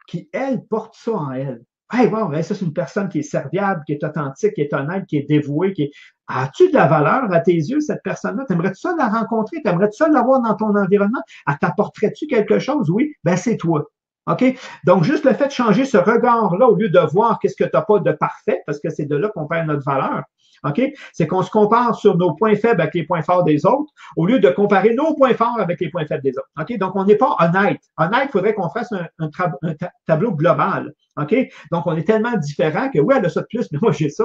qui, elle, porte ça en elle. Hey, wow, ça, c'est une personne qui est serviable, qui est authentique, qui est honnête, qui est dévouée, qui est. As-tu de la valeur à tes yeux, cette personne-là? T'aimerais-tu ça la rencontrer? T'aimerais-tu ça l'avoir dans ton environnement? Elle t'apporterait-tu quelque chose? Oui, ben c'est toi. OK? Donc, juste le fait de changer ce regard-là, au lieu de voir qu'est-ce que tu n'as pas de parfait, parce que c'est de là qu'on perd notre valeur. OK? C'est qu'on se compare sur nos points faibles avec les points forts des autres, au lieu de comparer nos points forts avec les points faibles des autres. OK? Donc, on n'est pas honnête. Honnête, il faudrait qu'on fasse un tableau global. OK? Donc, on est tellement différents que oui, elle a ça de plus, mais moi, j'ai ça.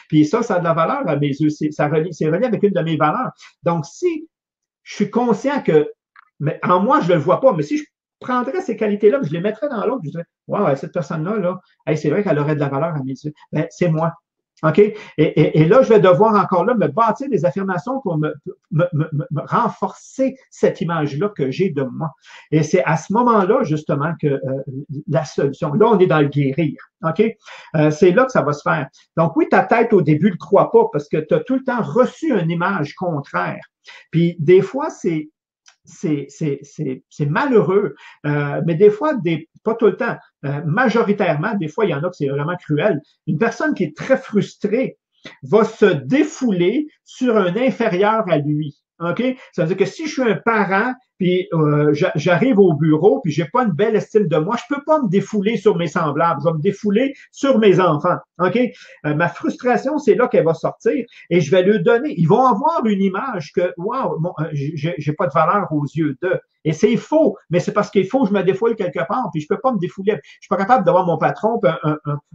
Puis ça a de la valeur à mes yeux. C'est relié avec une de mes valeurs. Donc, si je suis conscient que, mais en moi, je ne le vois pas, mais si je prendrais ces qualités-là, je les mettrais dans l'autre, je dirais, wow, cette personne-là, là, hey, c'est vrai qu'elle aurait de la valeur à mes yeux. Ben, c'est moi. OK? Et là, je vais devoir encore là me bâtir des affirmations pour me renforcer cette image-là que j'ai de moi. Et c'est à ce moment-là, justement, que la solution. Là, on est dans le guérir. OK? C'est là que ça va se faire. Donc, oui, ta tête, au début, ne croit pas parce que tu as tout le temps reçu une image contraire. Puis, des fois, c'est malheureux, mais des fois, pas tout le temps, majoritairement, des fois, il y en a que c'est vraiment cruel. Une personne qui est très frustrée va se défouler sur un inférieur à lui. OK? Ça veut dire que si je suis un parent, puis j'arrive au bureau, puis j'ai pas une belle estime de moi, je peux pas me défouler sur mes semblables, je vais me défouler sur mes enfants. OK? Ma frustration, c'est là qu'elle va sortir et je vais leur donner. Ils vont avoir une image que, wow, j'ai pas de valeur aux yeux d'eux. Et c'est faux, mais c'est parce qu'il faut que je me défoule quelque part, puis je peux pas me défouler. Je suis pas capable d'avoir mon patron,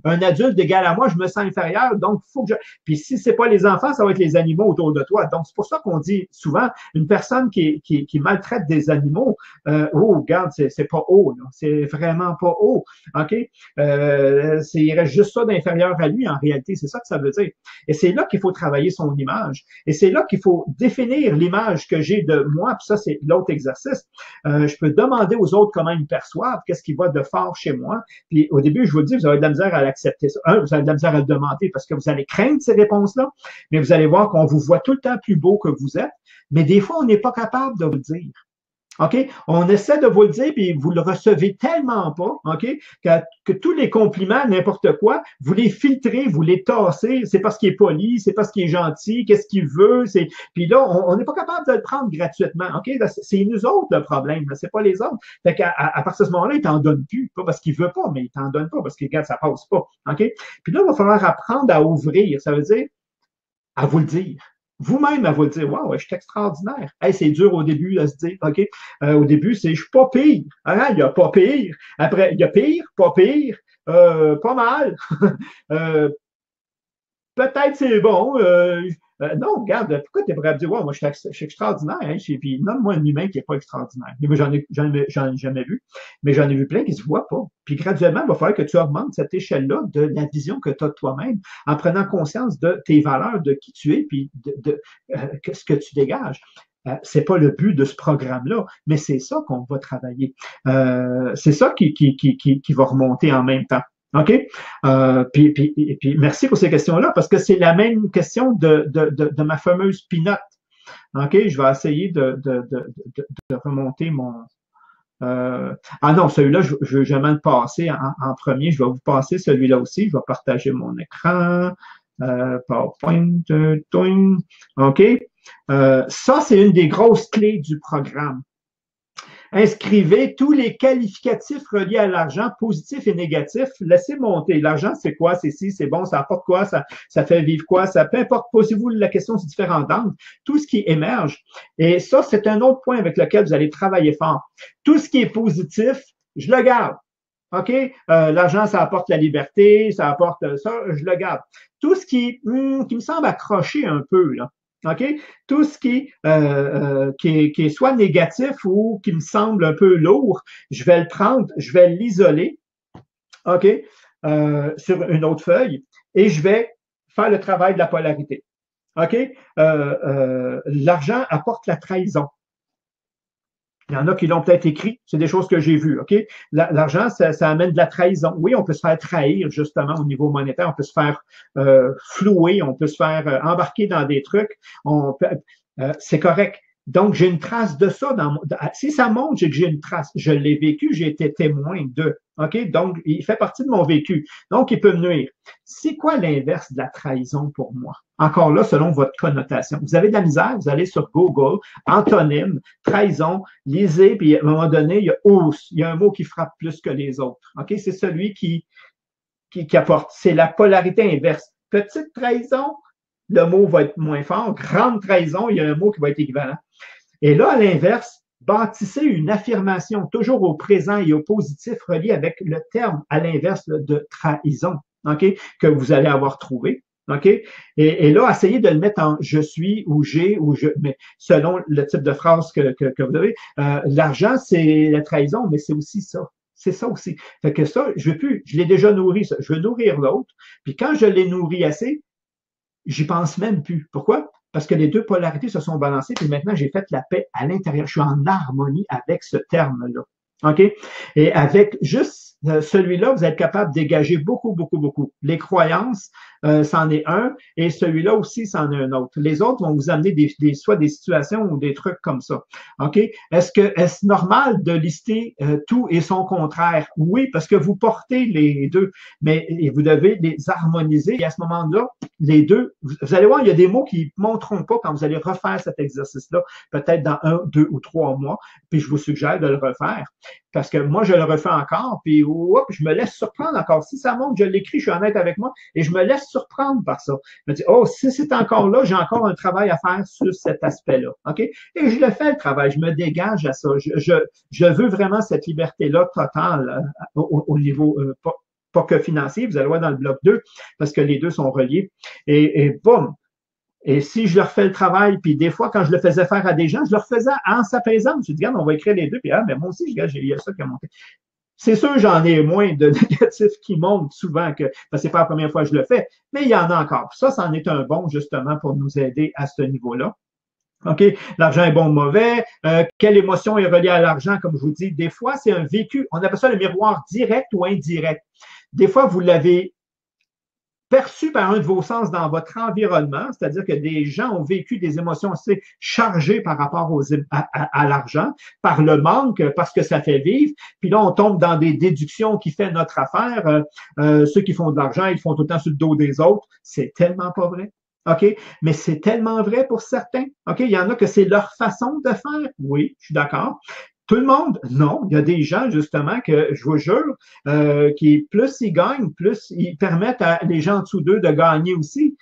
un adulte d'égal à moi, je me sens inférieur, donc il faut que je. Puis si c'est pas les enfants, ça va être les animaux autour de toi. Donc c'est pour ça qu'on dit souvent une personne qui maltraite des animaux, oh, regarde, c'est pas haut, là. C'est vraiment pas haut. OK? Il reste juste ça d'inférieur à lui, en réalité. C'est ça que ça veut dire. Et c'est là qu'il faut travailler son image. Et c'est là qu'il faut définir l'image que j'ai de moi. Puis ça, c'est l'autre exercice. Je peux demander aux autres comment ils me perçoivent, qu'est-ce qui va de fort chez moi. Puis au début, je vous dis, vous avez de la misère à l'accepter ça. Vous avez de la misère à le demander parce que vous allez craindre ces réponses-là, mais vous allez voir qu'on vous voit tout le temps plus beau que vous êtes. Mais des fois, on n'est pas capable de vous le dire. OK? On essaie de vous le dire, puis vous le recevez tellement pas, OK? Que tous les compliments, n'importe quoi, vous les filtrez, vous les tassez. C'est parce qu'il est poli, c'est parce qu'il est gentil, qu'est-ce qu'il veut. Puis là, on n'est pas capable de le prendre gratuitement. OK? C'est nous autres le problème, c'est pas les autres. Fait qu'à à partir de ce moment-là, il t'en donne plus. Pas parce qu'il veut pas, mais il t'en donne pas parce que, regarde, ça passe pas. OK? Puis là, il va falloir apprendre à ouvrir. Ça veut dire à vous le dire. Vous-même à vous le dire, waouh, je suis extraordinaire. Hey, c'est dur au début à se dire, OK, au début, je suis pas pire. Ah, il y a pas pire. Après, il y a pire, pas mal. Peut-être c'est bon. Non, regarde, pourquoi tu es prêt à me dire, ouais, moi, je suis extraordinaire, hein, puis nomme-moi un humain qui n'est pas extraordinaire. Moi, j'en ai jamais vu, mais j'en ai vu plein qui ne se voient pas. Puis graduellement, il va falloir que tu augmentes cette échelle-là de la vision que tu as de toi-même, en prenant conscience de tes valeurs, de qui tu es, puis de ce que tu dégages. C'est pas le but de ce programme-là, mais c'est ça qu'on va travailler. C'est ça qui va remonter en même temps. OK? Puis merci pour ces questions-là, parce que c'est la même question de ma fameuse pinotte. OK? Je vais essayer de remonter mon. Ah non, celui-là, je ne vais jamais le passer en premier. Je vais vous passer celui-là aussi. Je vais partager mon écran. PowerPoint. OK? Ça, c'est une des grosses clés du programme. Inscrivez tous les qualificatifs reliés à l'argent, positifs et négatifs. Laissez monter. L'argent, c'est quoi? C'est ci, c'est bon, ça apporte quoi? Ça fait vivre quoi? Ça, peu importe, posez-vous la question sous différentes angles. Tout ce qui émerge. Et ça, c'est un autre point avec lequel vous allez travailler fort. Tout ce qui est positif, je le garde. OK? L'argent, ça apporte la liberté, ça apporte ça, je le garde. Tout ce qui me semble accrocher un peu, là. OK? Tout ce qui est soit négatif ou qui me semble un peu lourd, je vais le prendre, je vais l'isoler, OK? Sur une autre feuille et je vais faire le travail de la polarité. OK? L'argent apporte la trahison. Il y en a qui l'ont peut-être écrit, c'est des choses que j'ai vues, OK? L'argent, ça amène de la trahison. Oui, on peut se faire trahir, justement, au niveau monétaire, on peut se faire flouer, on peut se faire embarquer dans des trucs, c'est correct. Donc, j'ai une trace de ça. Si ça monte, j'ai que j'ai une trace. Je l'ai vécu, j'ai été témoin de. OK? Donc, il fait partie de mon vécu. Donc, il peut me nuire. C'est quoi l'inverse de la trahison pour moi? Encore là, selon votre connotation. Vous avez de la misère, vous allez sur Google, antonyme, trahison, lisez, puis à un moment donné, il y a un mot qui frappe plus que les autres. OK? C'est celui qui apporte. C'est la polarité inverse. Petite trahison, le mot va être moins fort. Grande trahison, il y a un mot qui va être équivalent. Et là, à l'inverse, bâtissez une affirmation toujours au présent et au positif relié avec le terme à l'inverse de trahison, OK, que vous allez avoir trouvé. OK? Et là, essayez de le mettre en je suis ou j'ai ou je, mais selon le type de phrase que vous avez. L'argent, c'est la trahison, mais c'est aussi ça. C'est ça aussi. Fait que ça, je l'ai déjà nourri, ça. Je veux nourrir l'autre. Puis quand je l'ai nourri assez, j'y pense même plus. Pourquoi? Parce que les deux polarités se sont balancées, puis maintenant, j'ai fait la paix à l'intérieur. Je suis en harmonie avec ce terme-là. OK? Et avec juste celui-là, vous êtes capable de dégager beaucoup, beaucoup, beaucoup. Les croyances, c'en est un, et celui-là aussi, c'en est un autre. Les autres vont vous amener soit des situations ou des trucs comme ça. OK? Est-ce normal de lister tout et son contraire? Oui, parce que vous portez les deux, mais vous devez les harmoniser. Et à ce moment-là, les deux, vous allez voir, il y a des mots qui ne montreront pas quand vous allez refaire cet exercice-là, peut-être dans 1, 2 ou 3 mois, puis je vous suggère de le refaire. Parce que moi, je le refais encore, puis je me laisse surprendre encore. Si ça monte, je l'écris, je suis honnête avec moi, et je me laisse surprendre par ça. Je me dis, oh, si c'est encore là, j'ai encore un travail à faire sur cet aspect-là. OK? Et je le fais, le travail, je me dégage à ça. Je veux vraiment cette liberté-là totale au niveau pas que financier, vous allez voir dans le bloc 2, parce que les deux sont reliés. Et boum! Et si je leur fais le travail, puis des fois, quand je le faisais faire à des gens, je leur faisais en sa présence. Je dis, regarde, on va écrire les deux, puis ah, ben moi aussi, il y a ça qui a monté. C'est sûr, j'en ai moins de négatifs qui montent souvent que, parce que c'est pas la première fois que je le fais, mais il y en a encore. Ça, c'en est un bon, justement, pour nous aider à ce niveau-là. OK, l'argent est bon ou mauvais. Quelle émotion est reliée à l'argent, comme je vous dis? Des fois, c'est un vécu. On appelle ça le miroir direct ou indirect. Des fois, vous l'avez perçu par un de vos sens dans votre environnement, c'est-à-dire que des gens ont vécu des émotions assez chargées par rapport à l'argent, par le manque, parce que ça fait vivre. Puis là, on tombe dans des déductions qui fait notre affaire. Ceux qui font de l'argent, ils font tout le temps sur le dos des autres. C'est tellement pas vrai. OK? Mais c'est tellement vrai pour certains. OK? Il y en a que c'est leur façon de faire. Oui, je suis d'accord. Tout le monde, non. Il y a des gens, justement, que je vous jure, qui plus ils gagnent, plus ils permettent à les gens en dessous d'eux de gagner aussi.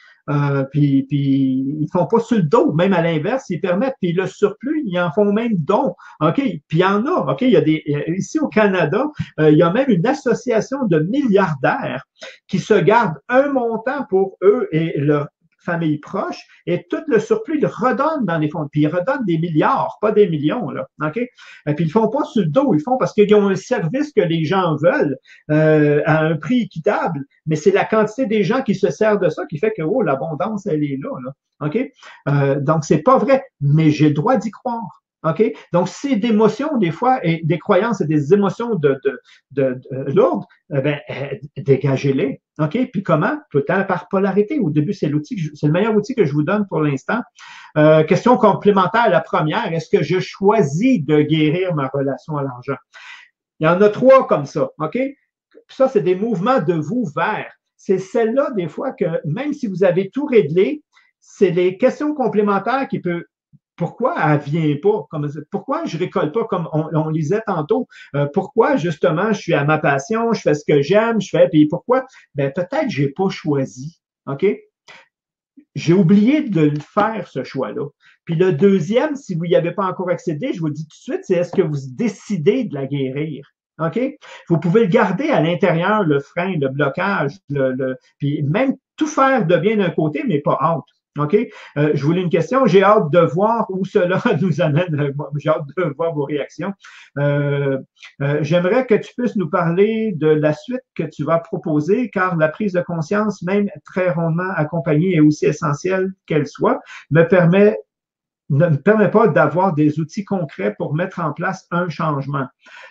Puis ils font pas sur le dos, même à l'inverse, ils permettent, puis le surplus, ils en font même don. OK? Puis il y en a, OK? Il y a des, ici au Canada, il y a même une association de milliardaires qui se gardent un montant pour eux et leur famille proche, et tout le surplus, ils redonnent dans les fonds. Puis ils redonnent des milliards, pas des millions, là. OK? Et puis ils font pas sur le dos, ils font parce qu'ils ont un service que les gens veulent à un prix équitable, mais c'est la quantité des gens qui se servent de ça qui fait que, oh, l'abondance, elle est là, là. OK? Donc, c'est pas vrai, mais j'ai le droit d'y croire. OK? Donc, c'est d'émotions, des fois, et des croyances et des émotions de lourdes, dégagez-les. OK? Puis comment? Tout le temps par polarité. Au début, c'est c'est le meilleur outil que je vous donne pour l'instant. Question complémentaire à la première. Est-ce que je choisis de guérir ma relation à l'argent? Il y en a trois comme ça. OK? Puis ça, c'est des mouvements de vous vers. C'est celle-là, des fois, que même si vous avez tout réglé, c'est les questions complémentaires qui peuvent pourquoi elle vient pas? Pourquoi je récolte pas comme on lisait tantôt? Pourquoi justement je suis à ma passion, je fais ce que j'aime, je fais, puis pourquoi? Ben peut-être j'ai pas choisi. OK? J'ai oublié de le faire, ce choix-là. Puis le deuxième, si vous n'y avez pas encore accédé, je vous le dis tout de suite, c'est est-ce que vous décidez de la guérir? OK? Vous pouvez le garder à l'intérieur, le frein, le blocage, puis même tout faire de bien d'un côté, mais pas hâte. OK? Je voulais une question. J'ai hâte de voir où cela nous amène. J'ai hâte de voir vos réactions. J'aimerais que tu puisses nous parler de la suite que tu vas proposer, car la prise de conscience, même très rondement accompagnée et aussi essentielle qu'elle soit, ne me permet pas d'avoir des outils concrets pour mettre en place un changement.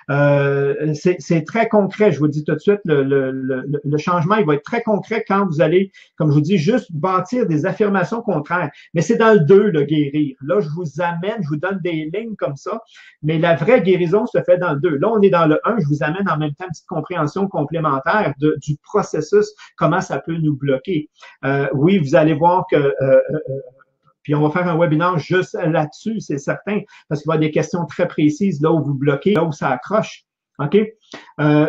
C'est très concret, je vous dis tout de suite, le changement, il va être très concret quand vous allez, comme je vous dis, juste bâtir des affirmations contraires. Mais c'est dans le 2, le guérir. Là, je vous amène, je vous donne des lignes comme ça, mais la vraie guérison se fait dans le 2. Là, on est dans le 1, je vous amène en même temps une petite compréhension complémentaire du processus, comment ça peut nous bloquer. Oui, vous allez voir que puis on va faire un webinaire juste là-dessus, c'est certain, parce qu'il va y avoir des questions très précises là où vous bloquez, là où ça accroche. OK?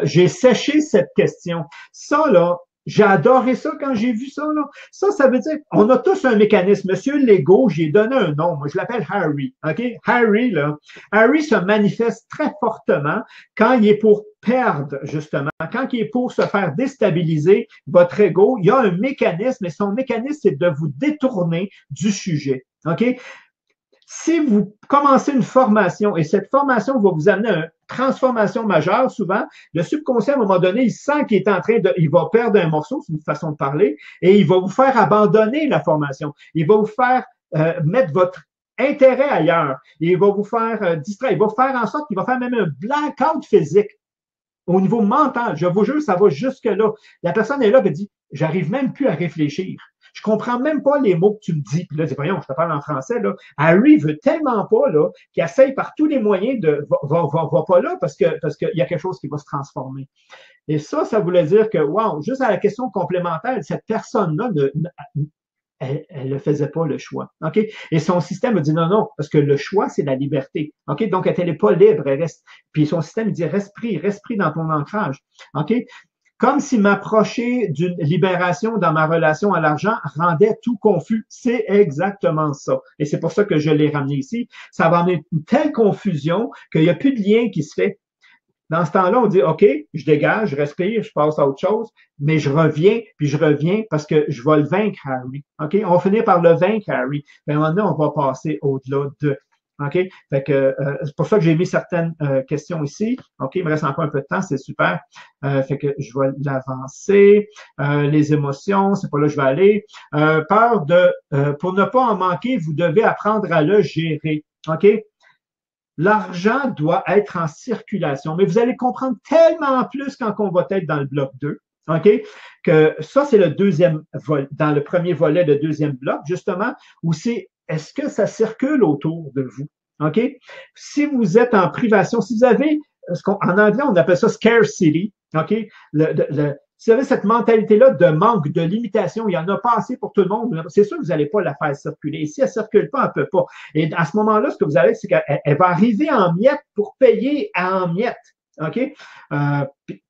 J'ai séché cette question. Ça, là, j'ai adoré ça quand j'ai vu ça, là. Ça veut dire, on a tous un mécanisme. Monsieur Lego, j'ai donné un nom. Moi, je l'appelle Harry. OK? Harry, là. Harry se manifeste très fortement quand il est pour perdre, justement. Quand il est pour se faire déstabiliser votre ego, il y a un mécanisme, et son mécanisme, c'est de vous détourner du sujet. OK? Si vous commencez une formation et cette formation va vous amener à une transformation majeure, souvent, le subconscient, à un moment donné, il sent qu'il est en train de, il va perdre un morceau, c'est une façon de parler, et il va vous faire abandonner la formation. Il va vous faire mettre votre intérêt ailleurs. Il va vous faire distraire. Il va faire en sorte qu'il va faire même un blackout physique au niveau mental. Je vous jure, ça va jusque-là. La personne est là et dit, j'arrive même plus à réfléchir. Je comprends même pas les mots que tu me dis. Puis là, je dis, voyons, je te parle en français, là. Harry veut tellement pas, là, qu'il essaye par tous les moyens de, va pas là parce qu'il y a quelque chose qui va se transformer. Et ça voulait dire que, wow, juste à la question complémentaire, cette personne-là elle ne faisait pas le choix. OK? Et son système a dit non, parce que le choix, c'est la liberté. OK? Donc, elle n'est pas libre, elle reste. Puis son système, il dit reste pris dans ton ancrage. OK? Comme si m'approcher d'une libération dans ma relation à l'argent rendait tout confus. C'est exactement ça. Et c'est pour ça que je l'ai ramené ici. Ça va amener une telle confusion qu'il n'y a plus de lien qui se fait. Dans ce temps-là, on dit, OK, je dégage, je respire, je passe à autre chose, mais je reviens, puis je reviens parce que je vais le vaincre, Harry. OK? On va finir par le vaincre, Harry. Puis maintenant, on va passer au-delà de. OK? Fait que c'est pour ça que j'ai mis certaines questions ici. OK, il me reste encore un peu de temps, c'est super. Fait que je vais l'avancer. Les émotions, c'est pas là que je vais aller. Peur de pour ne pas en manquer, vous devez apprendre à le gérer. OK? L'argent doit être en circulation, mais vous allez comprendre tellement plus quand on va être dans le bloc 2, OK? Que ça, c'est le deuxième volet, dans le premier volet, le deuxième bloc, justement, où c'est est-ce que ça circule autour de vous? OK? Si vous êtes en privation, si vous avez, en anglais, on appelle ça scarcity, OK? Si vous avez cette mentalité-là de manque, de limitation, il n'y en a pas assez pour tout le monde, c'est sûr que vous n'allez pas la faire circuler. Et si elle ne circule pas, elle ne peut pas. Et à ce moment-là, ce que vous avez, c'est qu'elle va arriver en miettes pour payer en miettes. OK?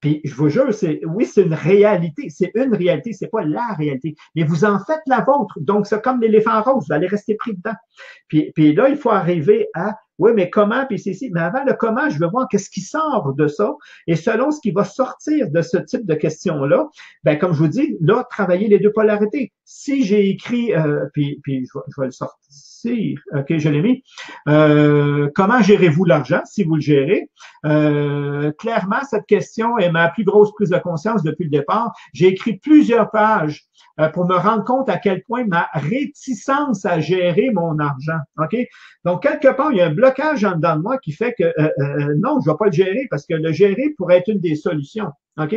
Puis, je vous jure, oui, c'est une réalité. C'est une réalité, c'est pas la réalité. Mais vous en faites la vôtre. Donc, c'est comme l'éléphant rose, vous allez rester pris dedans. Puis là, il faut arriver à oui, mais comment, puis c'est ici. Mais avant le comment, je veux voir qu'est-ce qui sort de ça. Et selon ce qui va sortir de ce type de questions-là, ben, comme je vous dis, là, travailler les deux polarités. Si j'ai écrit, puis je vais le sortir. OK, je l'ai mis. Comment gérez-vous l'argent si vous le gérez? Clairement, cette question est ma plus grosse prise de conscience depuis le départ. J'ai écrit plusieurs pages pour me rendre compte à quel point ma réticence à gérer mon argent. OK? Donc, quelque part, il y a un blocage en dedans de moi qui fait que non, je ne vais pas le gérer parce que le gérer pourrait être une des solutions. OK?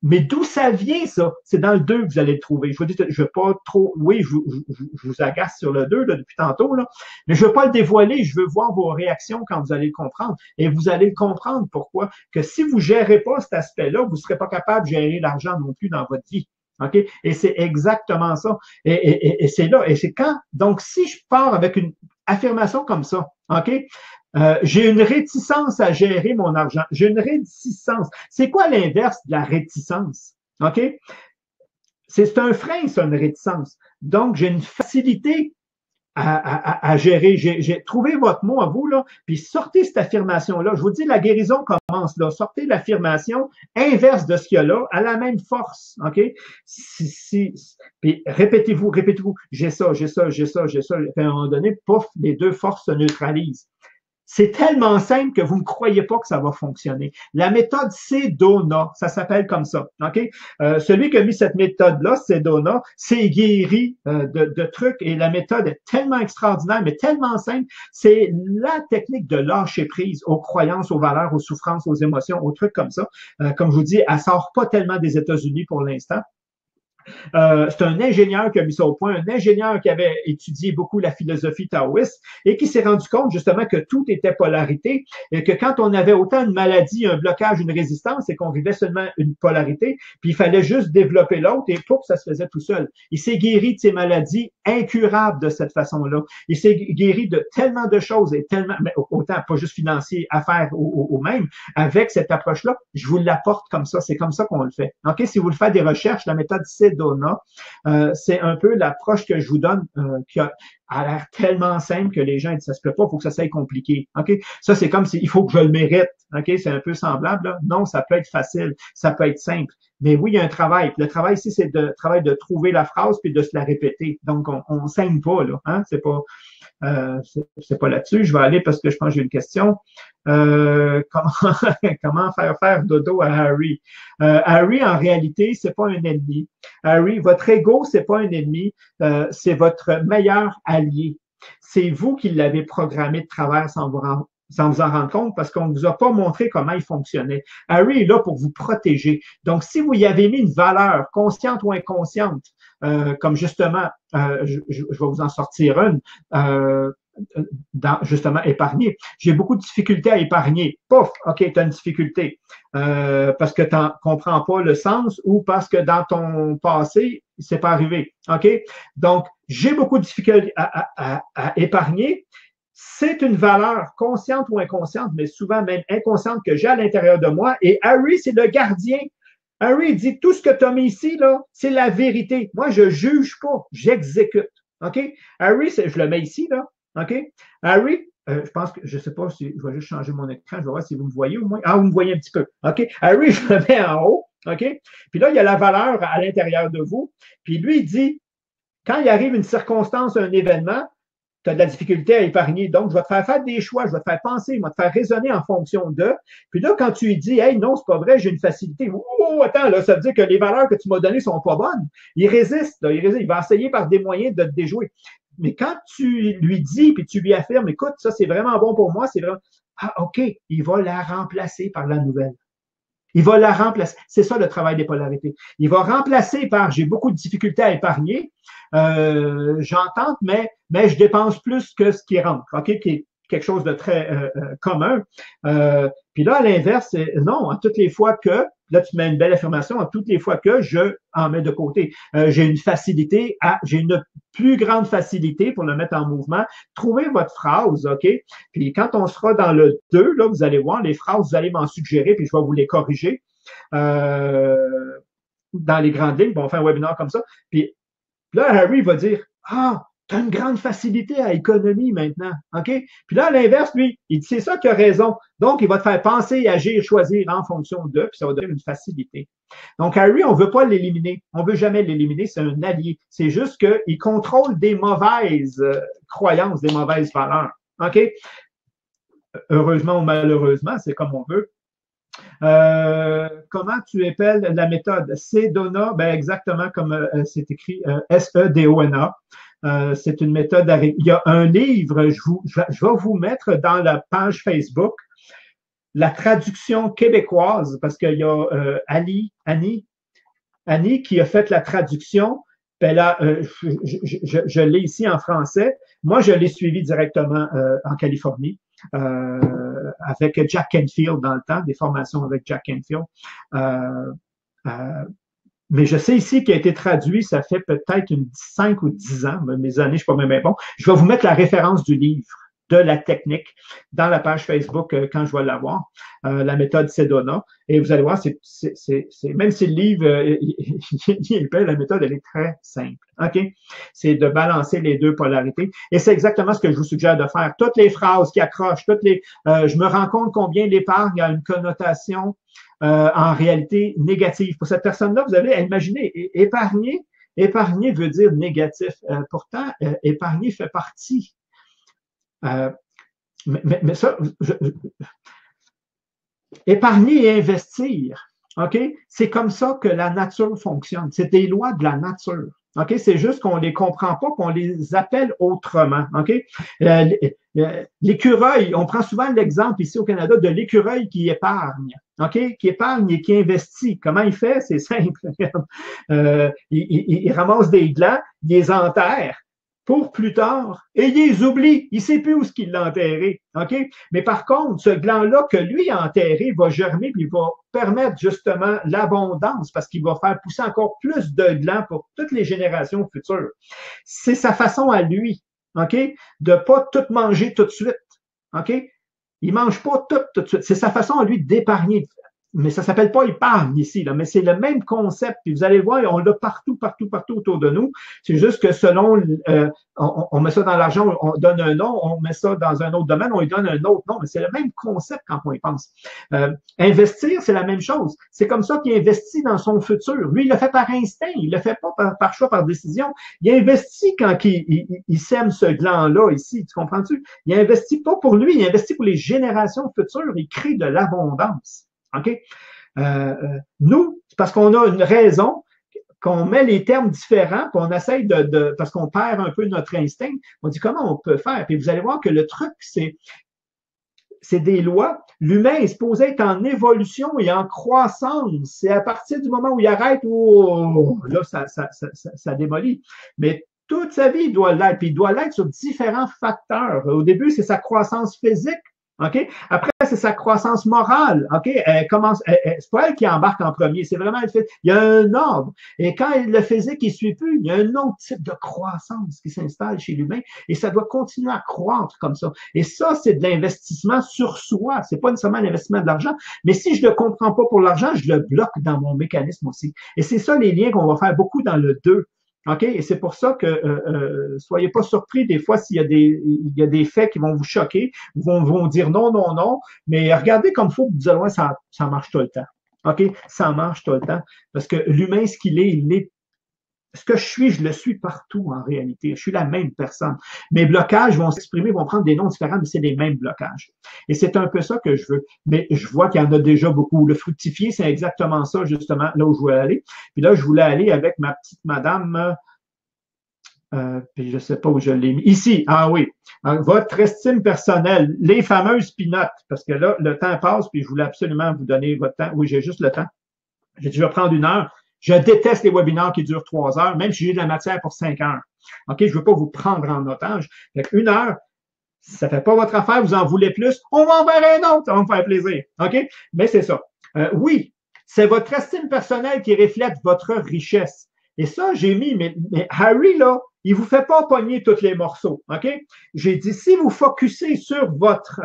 Mais d'où ça vient, ça? C'est dans le 2 que vous allez le trouver. Je vous dis, je ne veux pas trop, oui, je vous agace sur le 2 là, depuis tantôt, là, mais je ne veux pas le dévoiler. Je veux voir vos réactions quand vous allez le comprendre. Et vous allez le comprendre pourquoi. Que si vous ne gérez pas cet aspect-là, vous ne serez pas capable de gérer l'argent non plus dans votre vie. OK? Et c'est exactement ça. Et c'est là. Et c'est quand. Donc, si je pars avec une affirmation comme ça, OK? J'ai une réticence à gérer mon argent. J'ai une réticence. C'est quoi l'inverse de la réticence? OK? C'est un frein, ça, une réticence. Donc, j'ai une facilité à gérer. J'ai trouvé votre mot à vous, là, puis sortez cette affirmation-là. Je vous dis, la guérison commence là. Sortez l'affirmation inverse de ce qu'il y a là, à la même force. OK? Puis répétez-vous, répétez-vous. J'ai ça, j'ai ça, j'ai ça, j'ai ça. Puis à un moment donné, pouf, les deux forces se neutralisent. C'est tellement simple que vous ne croyez pas que ça va fonctionner. La méthode Sedona, ça s'appelle comme ça. OK? Celui qui a mis cette méthode-là, Sedona, c'est guéri de trucs et la méthode est tellement extraordinaire, mais tellement simple. C'est la technique de lâcher prise aux croyances, aux valeurs, aux souffrances, aux émotions, aux trucs comme ça. Comme je vous dis, elle sort pas tellement des États-Unis pour l'instant. C'est un ingénieur qui a mis ça au point, un ingénieur qui avait étudié beaucoup la philosophie taoïste et qui s'est rendu compte justement que tout était polarité et que quand on avait autant une maladie, un blocage, une résistance, c'est qu'on vivait seulement une polarité, puis il fallait juste développer l'autre et pour ça se faisait tout seul. Il s'est guéri de ces maladies incurables de cette façon-là. Il s'est guéri de tellement de choses et tellement, mais autant pas juste financier, affaires ou même, avec cette approche-là, je vous l'apporte comme ça. C'est comme ça qu'on le fait. OK? Si vous le faites des recherches, la méthode Sedona, c'est un peu l'approche que je vous donne qui a l'air tellement simple que les gens disent ça se peut pas, il faut que ça soit compliqué. OK? Ça, c'est comme si il faut que je le mérite. OK? C'est un peu semblable. Là. Non, ça peut être facile, ça peut être simple. Mais oui, il y a un travail. Le travail ici, c'est le travail de trouver la phrase puis de se la répéter. Donc, on saigne pas, là. Hein? C'est pas là-dessus. Je vais aller parce que je pense que j'ai une question. Comment faire dodo à Harry? Harry, en réalité, c'est pas un ennemi. Harry, votre ego, c'est pas un ennemi, c'est votre meilleur allié. C'est vous qui l'avez programmé de travers sans vous en rendre compte parce qu'on ne vous a pas montré comment il fonctionnait. Harry est là pour vous protéger. Donc, si vous y avez mis une valeur, consciente ou inconsciente, comme justement, je vais vous en sortir une, justement épargner. J'ai beaucoup de difficultés à épargner. Pouf, OK, tu as une difficulté parce que tu ne comprends pas le sens ou parce que dans ton passé, c'est pas arrivé. OK? Donc, j'ai beaucoup de difficultés à épargner. C'est une valeur consciente ou inconsciente, mais souvent même inconsciente que j'ai à l'intérieur de moi. Et Harry, c'est le gardien. Harry dit, tout ce que tu as mis ici, là, c'est la vérité. Moi, je juge pas, j'exécute. OK? Harry, je le mets ici, là. OK? Harry, je pense que, je sais pas si, je vais juste changer mon écran, je vais voir si vous me voyez au moins. Ah, vous me voyez un petit peu. OK. Harry, je le mets en haut. OK. Puis là, il y a la valeur à l'intérieur de vous. Puis lui, il dit, quand il arrive une circonstance, un événement, tu as de la difficulté à épargner. Donc, je vais te faire des choix, je vais te faire penser, je vais te faire raisonner en fonction de. Puis là, quand tu lui dis, hey, non, c'est pas vrai, j'ai une facilité. Oh, attends, là, ça veut dire que les valeurs que tu m'as données sont pas bonnes. Il résiste, là, il résiste. Il va essayer par des moyens de te déjouer. Mais quand tu lui dis, puis tu lui affirmes, écoute, ça, c'est vraiment bon pour moi, c'est vraiment, ah, OK, il va la remplacer par la nouvelle. Il va la remplacer. C'est ça le travail des polarités. Il va remplacer par j'ai beaucoup de difficultés à épargner, j'entends, mais je dépense plus que ce qui rentre, OK, qui est quelque chose de très commun. Puis là, à l'inverse, non, à toutes les fois que, là, tu mets une belle affirmation, à toutes les fois que je en mets de côté. J'ai une facilité j'ai une plus grande facilité pour le mettre en mouvement. Trouvez votre phrase, OK? Puis quand on sera dans le 2, là, vous allez voir les phrases, vous allez m'en suggérer, puis je vais vous les corriger. Dans les grandes lignes, on fait un webinaire comme ça. Puis là, Harry va dire, ah, tu as une grande facilité à économie maintenant, OK? Puis là, à l'inverse, lui, il dit, c'est ça qui a raison. Donc, il va te faire penser, agir, choisir en fonction de, puis ça va donner une facilité. Donc, Harry, on ne veut pas l'éliminer. On ne veut jamais l'éliminer, c'est un allié. C'est juste qu'il contrôle des mauvaises croyances, des mauvaises valeurs, OK? Heureusement ou malheureusement, c'est comme on veut. Comment tu appelles la méthode? Sedona, ben exactement comme c'est écrit, Sedona. C'est une méthode. Il y a un livre, je vais vous mettre dans la page Facebook la traduction québécoise, parce qu'il y a Annie qui a fait la traduction. Ben là, je l'ai ici en français. Moi, je l'ai suivi directement en Californie. Avec Jack Canfield dans le temps, des formations avec Jack Canfield. Mais je sais ici qu'il a été traduit, ça fait peut-être 5 ou 10 ans, mes années, je ne suis pas même bon. Je vais vous mettre la référence du livre, de la technique, dans la page Facebook quand je vais l'avoir, la méthode Sedona. Et vous allez voir, même si le livre, la méthode, elle est très simple. OK? C'est de balancer les deux polarités. Et c'est exactement ce que je vous suggère de faire. Toutes les phrases qui accrochent, je me rends compte combien l'épargne a une connotation en réalité négative. Pour cette personne-là, vous allez imaginer, épargner veut dire négatif. Pourtant, épargner fait partie. Mais ça, épargner et investir, OK? C'est comme ça que la nature fonctionne. C'est des lois de la nature. OK? C'est juste qu'on les comprend pas, qu'on les appelle autrement. OK? L'écureuil, on prend souvent l'exemple ici au Canada de l'écureuil qui épargne. OK? Qui épargne et qui investit. Comment il fait? C'est simple. Il ramasse des glands, il les enterre pour plus tard, et il les oublie. Il ne sait plus où ce qu'il l'a enterré. OK? Mais par contre, ce gland-là que lui a enterré va germer puis va permettre justement l'abondance parce qu'il va faire pousser encore plus de glands pour toutes les générations futures. C'est sa façon à lui, OK? De ne pas tout manger tout de suite. OK? Il ne mange pas tout de suite. C'est sa façon à lui d'épargner. Mais ça ne s'appelle pas épargne ici, là, mais c'est le même concept. Puis vous allez voir, on l'a partout autour de nous. C'est juste que selon, on met ça dans l'argent, on donne un nom, on met ça dans un autre domaine, on lui donne un autre nom, mais c'est le même concept quand on y pense. Investir, c'est la même chose. C'est comme ça qu'il investit dans son futur. Lui, il le fait par instinct, il le fait pas par choix, par décision. Il investit quand il sème ce gland-là ici, tu comprends-tu? Il investit pas pour lui, il investit pour les générations futures, il crée de l'abondance. OK? Nous, c'est parce qu'on a une raison qu'on met les termes différents, puis on essaye parce qu'on perd un peu notre instinct, on dit comment on peut faire. Puis vous allez voir que le truc, c'est des lois. L'humain est supposé être en évolution et en croissance. C'est à partir du moment où il arrête, là, ça démolit. Mais toute sa vie, il doit l'être. Puis il doit l'être sur différents facteurs. Au début, c'est sa croissance physique. OK? Après, c'est sa croissance morale. OK? C'est pas elle qui embarque en premier. C'est vraiment il y a un ordre. Et quand le physique ne suit plus, il y a un autre type de croissance qui s'installe chez l'humain et ça doit continuer à croître comme ça. Et ça, c'est de l'investissement sur soi. C'est pas nécessairement l'investissement de l'argent, mais si je ne le comprends pas pour l'argent, je le bloque dans mon mécanisme aussi. Et c'est ça les liens qu'on va faire beaucoup dans le 2. OK? Et c'est pour ça que soyez pas surpris des fois s'il y a il y a des faits qui vont vous choquer, vont dire non, non, non, mais regardez comme il faut, vous allez voir, ça marche tout le temps. OK? Ça marche tout le temps. Parce que l'humain, ce qu'il est, il est ce que je suis, je le suis partout en réalité. Je suis la même personne. Mes blocages vont s'exprimer, vont prendre des noms différents, mais c'est les mêmes blocages. Et c'est un peu ça que je veux. Mais je vois qu'il y en a déjà beaucoup. Le fructifier, c'est exactement ça, justement, là où je voulais aller. Puis là, je voulais aller avec ma petite madame, puis je ne sais pas où je l'ai mis. Ici, ah oui. Votre estime personnelle, les fameuses pinottes, parce que là, le temps passe, puis je voulais absolument vous donner votre temps. Oui, j'ai juste le temps. J'ai dit, je vais prendre 1 heure. Je déteste les webinaires qui durent 3 heures, même si j'ai de la matière pour 5 heures. OK? Je ne veux pas vous prendre en otage. Fait qu'1 heure, si ça ne fait pas votre affaire, vous en voulez plus, on va en faire un autre, ça va me faire plaisir. OK? Mais c'est ça. Oui, c'est votre estime personnelle qui reflète votre richesse. Et ça, j'ai mis, mais Harry, là, il vous fait pas pogner tous les morceaux. OK? J'ai dit, si vous focussez sur votre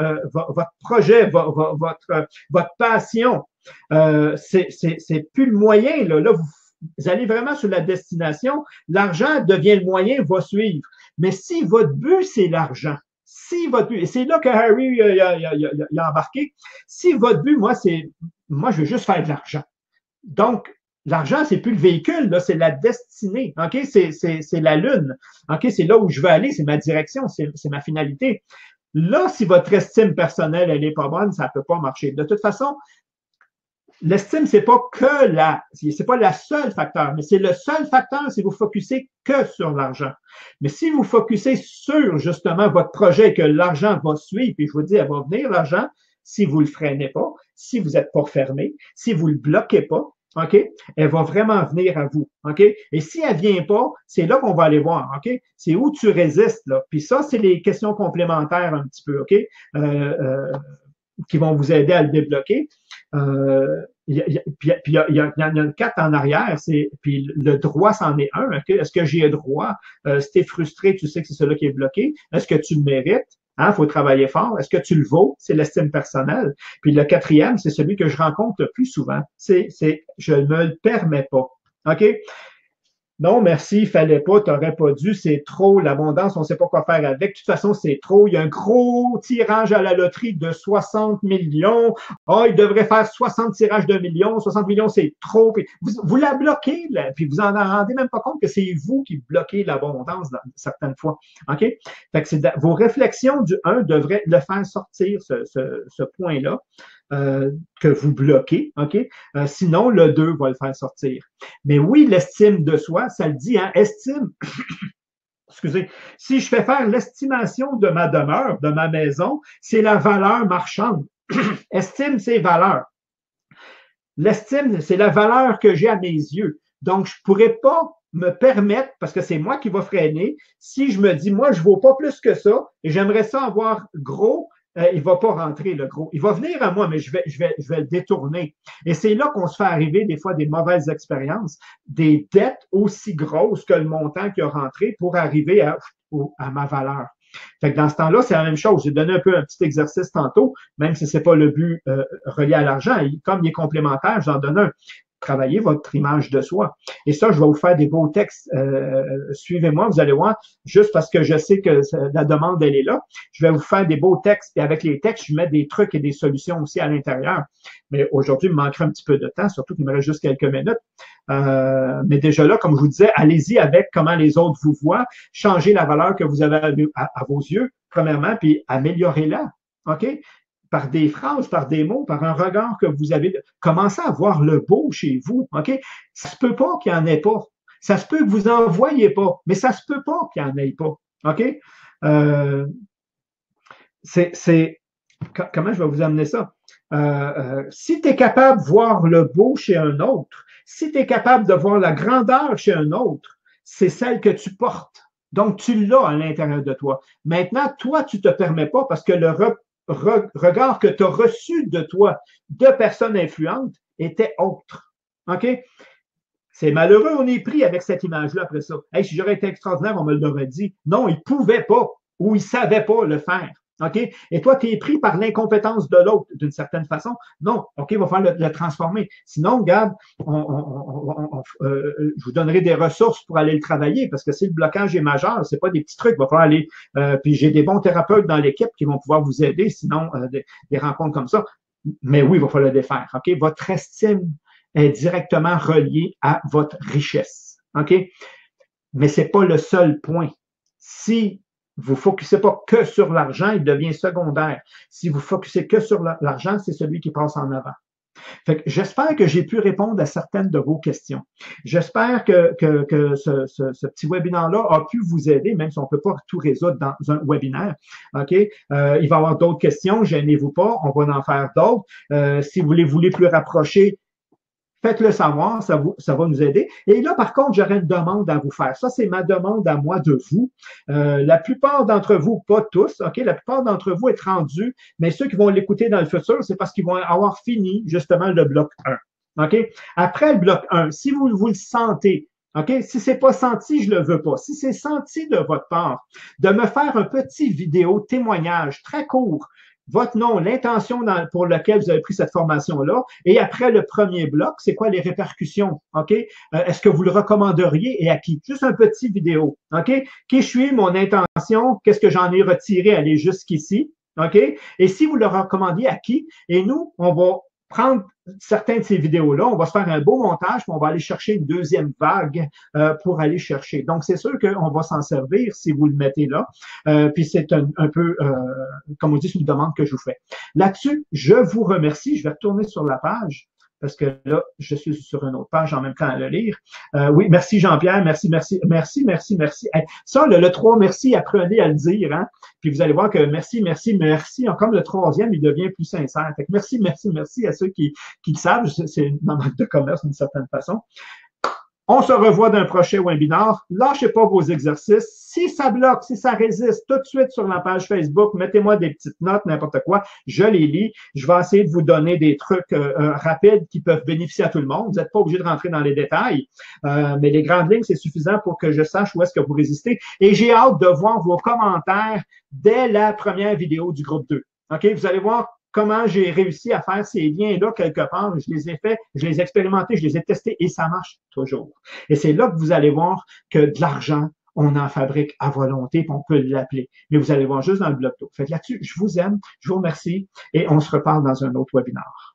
projet, votre passion, c'est plus le moyen. Là vous allez vraiment sur la destination. L'argent devient le moyen, va suivre. Mais si votre but, c'est l'argent, si votre but, et c'est là que Harry il a embarqué, si votre but, moi, je veux juste faire de l'argent. Donc, l'argent, c'est plus le véhicule, là, c'est la destinée. OK? C'est la lune. OK? C'est là où je veux aller, c'est ma direction, c'est ma finalité. Là, si votre estime personnelle, elle est pas bonne, ça peut pas marcher. De toute façon, l'estime, c'est pas la seule facteur, mais c'est le seul facteur si vous focussez que sur l'argent. Mais si vous focussez sur, justement, votre projet et que l'argent va suivre, puis je vous dis, elle va venir l'argent, si vous le freinez pas, si vous n'êtes pas fermé, si vous le bloquez pas, OK? Elle va vraiment venir à vous, OK? Et si elle vient pas, c'est là qu'on va aller voir, OK? C'est où tu résistes, là. Puis ça, c'est les questions complémentaires un petit peu, OK? Qui vont vous aider à le débloquer. Puis il y en a 4 en arrière, puis le droit, c'en est un. Okay? Est-ce que j'ai le droit? Si tu es frustré, tu sais que c'est celui qui est bloqué. Est-ce que tu le mérites? Il faut travailler fort. Est-ce que tu le vaux? C'est l'estime personnelle. Puis le 4e, c'est celui que je rencontre le plus souvent. C'est je ne me le permets pas. OK? Non, merci, il fallait pas, t'aurais pas dû, c'est trop, l'abondance, on ne sait pas quoi faire avec. De toute façon, c'est trop. Il y a un gros tirage à la loterie de 60 millions. Ah, il devrait faire 60 tirages de millions. 60 millions, c'est trop. Puis vous la bloquez, là, puis vous en rendez même pas compte que c'est vous qui bloquez l'abondance certaines fois. OK? Fait que vos réflexions du 1 devraient le faire sortir, ce point-là. Que vous bloquez, OK? Sinon, le 2 va le faire sortir. Mais oui, l'estime de soi, ça le dit, hein? Estime, excusez, si je fais faire l'estimation de ma demeure, de ma maison, c'est la valeur marchande. Estime, c'est valeur. L'estime, c'est la valeur que j'ai à mes yeux. Donc, je ne pourrais pas me permettre, parce que c'est moi qui va freiner, si je me dis, moi, je ne vaux pas plus que ça, et j'aimerais ça avoir gros, il ne va pas rentrer le gros. Il va venir à moi, mais je vais le détourner. Et c'est là qu'on se fait arriver des fois des mauvaises expériences, des dettes aussi grosses que le montant qui a rentré pour arriver à ma valeur. Fait que dans ce temps-là, c'est la même chose. J'ai donné un peu un petit exercice tantôt, même si c'est pas le but relié à l'argent. Comme il est complémentaire, j'en donne un. Travaillez votre image de soi. Et ça, je vais vous faire des beaux textes. Suivez-moi, vous allez voir, juste parce que je sais que la demande, elle est là. Je vais vous faire des beaux textes. Et avec les textes, je mets des trucs et des solutions aussi à l'intérieur. Mais aujourd'hui, il me manquerait un petit peu de temps, surtout qu'il me reste juste quelques minutes. Mais déjà là, comme je vous disais, allez-y avec comment les autres vous voient. Changez la valeur que vous avez à vos yeux, premièrement, puis améliorez-la. OK? Par des phrases, par des mots, par un regard que vous avez. Commencez à voir le beau chez vous, OK? Ça se peut pas qu'il n'y en ait pas. Ça se peut que vous n'en voyez pas, mais ça se peut pas qu'il n'y en ait pas, OK? Comment je vais vous amener ça? Si tu es capable de voir le beau chez un autre, si tu es capable de voir la grandeur chez un autre, c'est celle que tu portes. Donc, tu l'as à l'intérieur de toi. Maintenant, toi, tu ne te permets pas parce que le regard que tu as reçu de toi, de personnes influentes, était autre. OK? C'est malheureux, on est pris avec cette image-là après ça. Hey, si j'aurais été extraordinaire, on me l'aurait dit. Non, il ne pouvait pas ou il ne savait pas le faire. OK? Et toi, tu es pris par l'incompétence de l'autre d'une certaine façon. Non, OK, il va falloir le transformer. Sinon, regarde, je vous donnerai des ressources pour aller le travailler parce que si le blocage est majeur, c'est pas des petits trucs. Il va falloir aller. Puis j'ai des bons thérapeutes dans l'équipe qui vont pouvoir vous aider, sinon des rencontres comme ça. Mais oui, il va falloir le défaire. OK? Votre estime est directement reliée à votre richesse. OK? Mais c'est pas le seul point. Si vous ne focussez pas que sur l'argent, il devient secondaire. Si vous focussez que sur l'argent, c'est celui qui passe en avant. Fait que j'espère que j'ai pu répondre à certaines de vos questions. J'espère que ce petit webinaire-là a pu vous aider, même si on ne peut pas tout résoudre dans un webinaire. OK? Il va y avoir d'autres questions, gênez-vous pas, on va en faire d'autres. Si vous voulez plus rapprocher, faites-le savoir, ça va nous aider. Et là, par contre, j'aurais une demande à vous faire. Ça, c'est ma demande à moi de vous. La plupart d'entre vous, pas tous, OK, la plupart d'entre vous êtes rendus, mais ceux qui vont l'écouter dans le futur, c'est parce qu'ils vont avoir fini justement le bloc 1. OK? Après le bloc 1, si vous le sentez, OK? Si c'est pas senti, je le veux pas. Si c'est senti de votre part, de me faire un petit vidéo témoignage très court, votre nom, l'intention pour laquelle vous avez pris cette formation-là, et après le premier bloc, c'est quoi les répercussions, OK? Est-ce que vous le recommanderiez et à qui? Juste un petit vidéo, OK? Qui je suis, mon intention, qu'est-ce que j'en ai retiré, aller jusqu'ici, OK? Et si vous le recommandiez à qui? Et nous, on va prendre certains de ces vidéos-là, on va se faire un beau montage, puis on va aller chercher une deuxième vague pour aller chercher. Donc, c'est sûr qu'on va s'en servir si vous le mettez là. Puis c'est un peu, comme on dit, c'est une demande que je vous fais. Là-dessus, je vous remercie. Je vais retourner sur la page parce que là, je suis sur une autre page en même temps à le lire. Oui, merci Jean-Pierre, merci. Hey, ça, le 3 merci, apprenez à le dire, hein? Puis vous allez voir que merci, comme le troisième, il devient plus sincère. Fait que merci à ceux qui le savent. C'est une marque de commerce d'une certaine façon. On se revoit d'un prochain webinaire. Lâchez pas vos exercices. Si ça bloque, si ça résiste, tout de suite sur la page Facebook, mettez-moi des petites notes, n'importe quoi. Je les lis. Je vais essayer de vous donner des trucs rapides qui peuvent bénéficier à tout le monde. Vous n'êtes pas obligé de rentrer dans les détails, mais les grandes lignes, c'est suffisant pour que je sache où est-ce que vous résistez. Et j'ai hâte de voir vos commentaires dès la première vidéo du groupe 2. OK? Vous allez voir comment j'ai réussi à faire ces liens-là quelque part. Je les ai faits, je les ai expérimentés, je les ai testés et ça marche toujours. Et c'est là que vous allez voir que de l'argent, on en fabrique à volonté, puis on peut l'appeler. Mais vous allez voir juste dans le blog. Fait que là-dessus, je vous aime, je vous remercie et on se reparle dans un autre webinaire.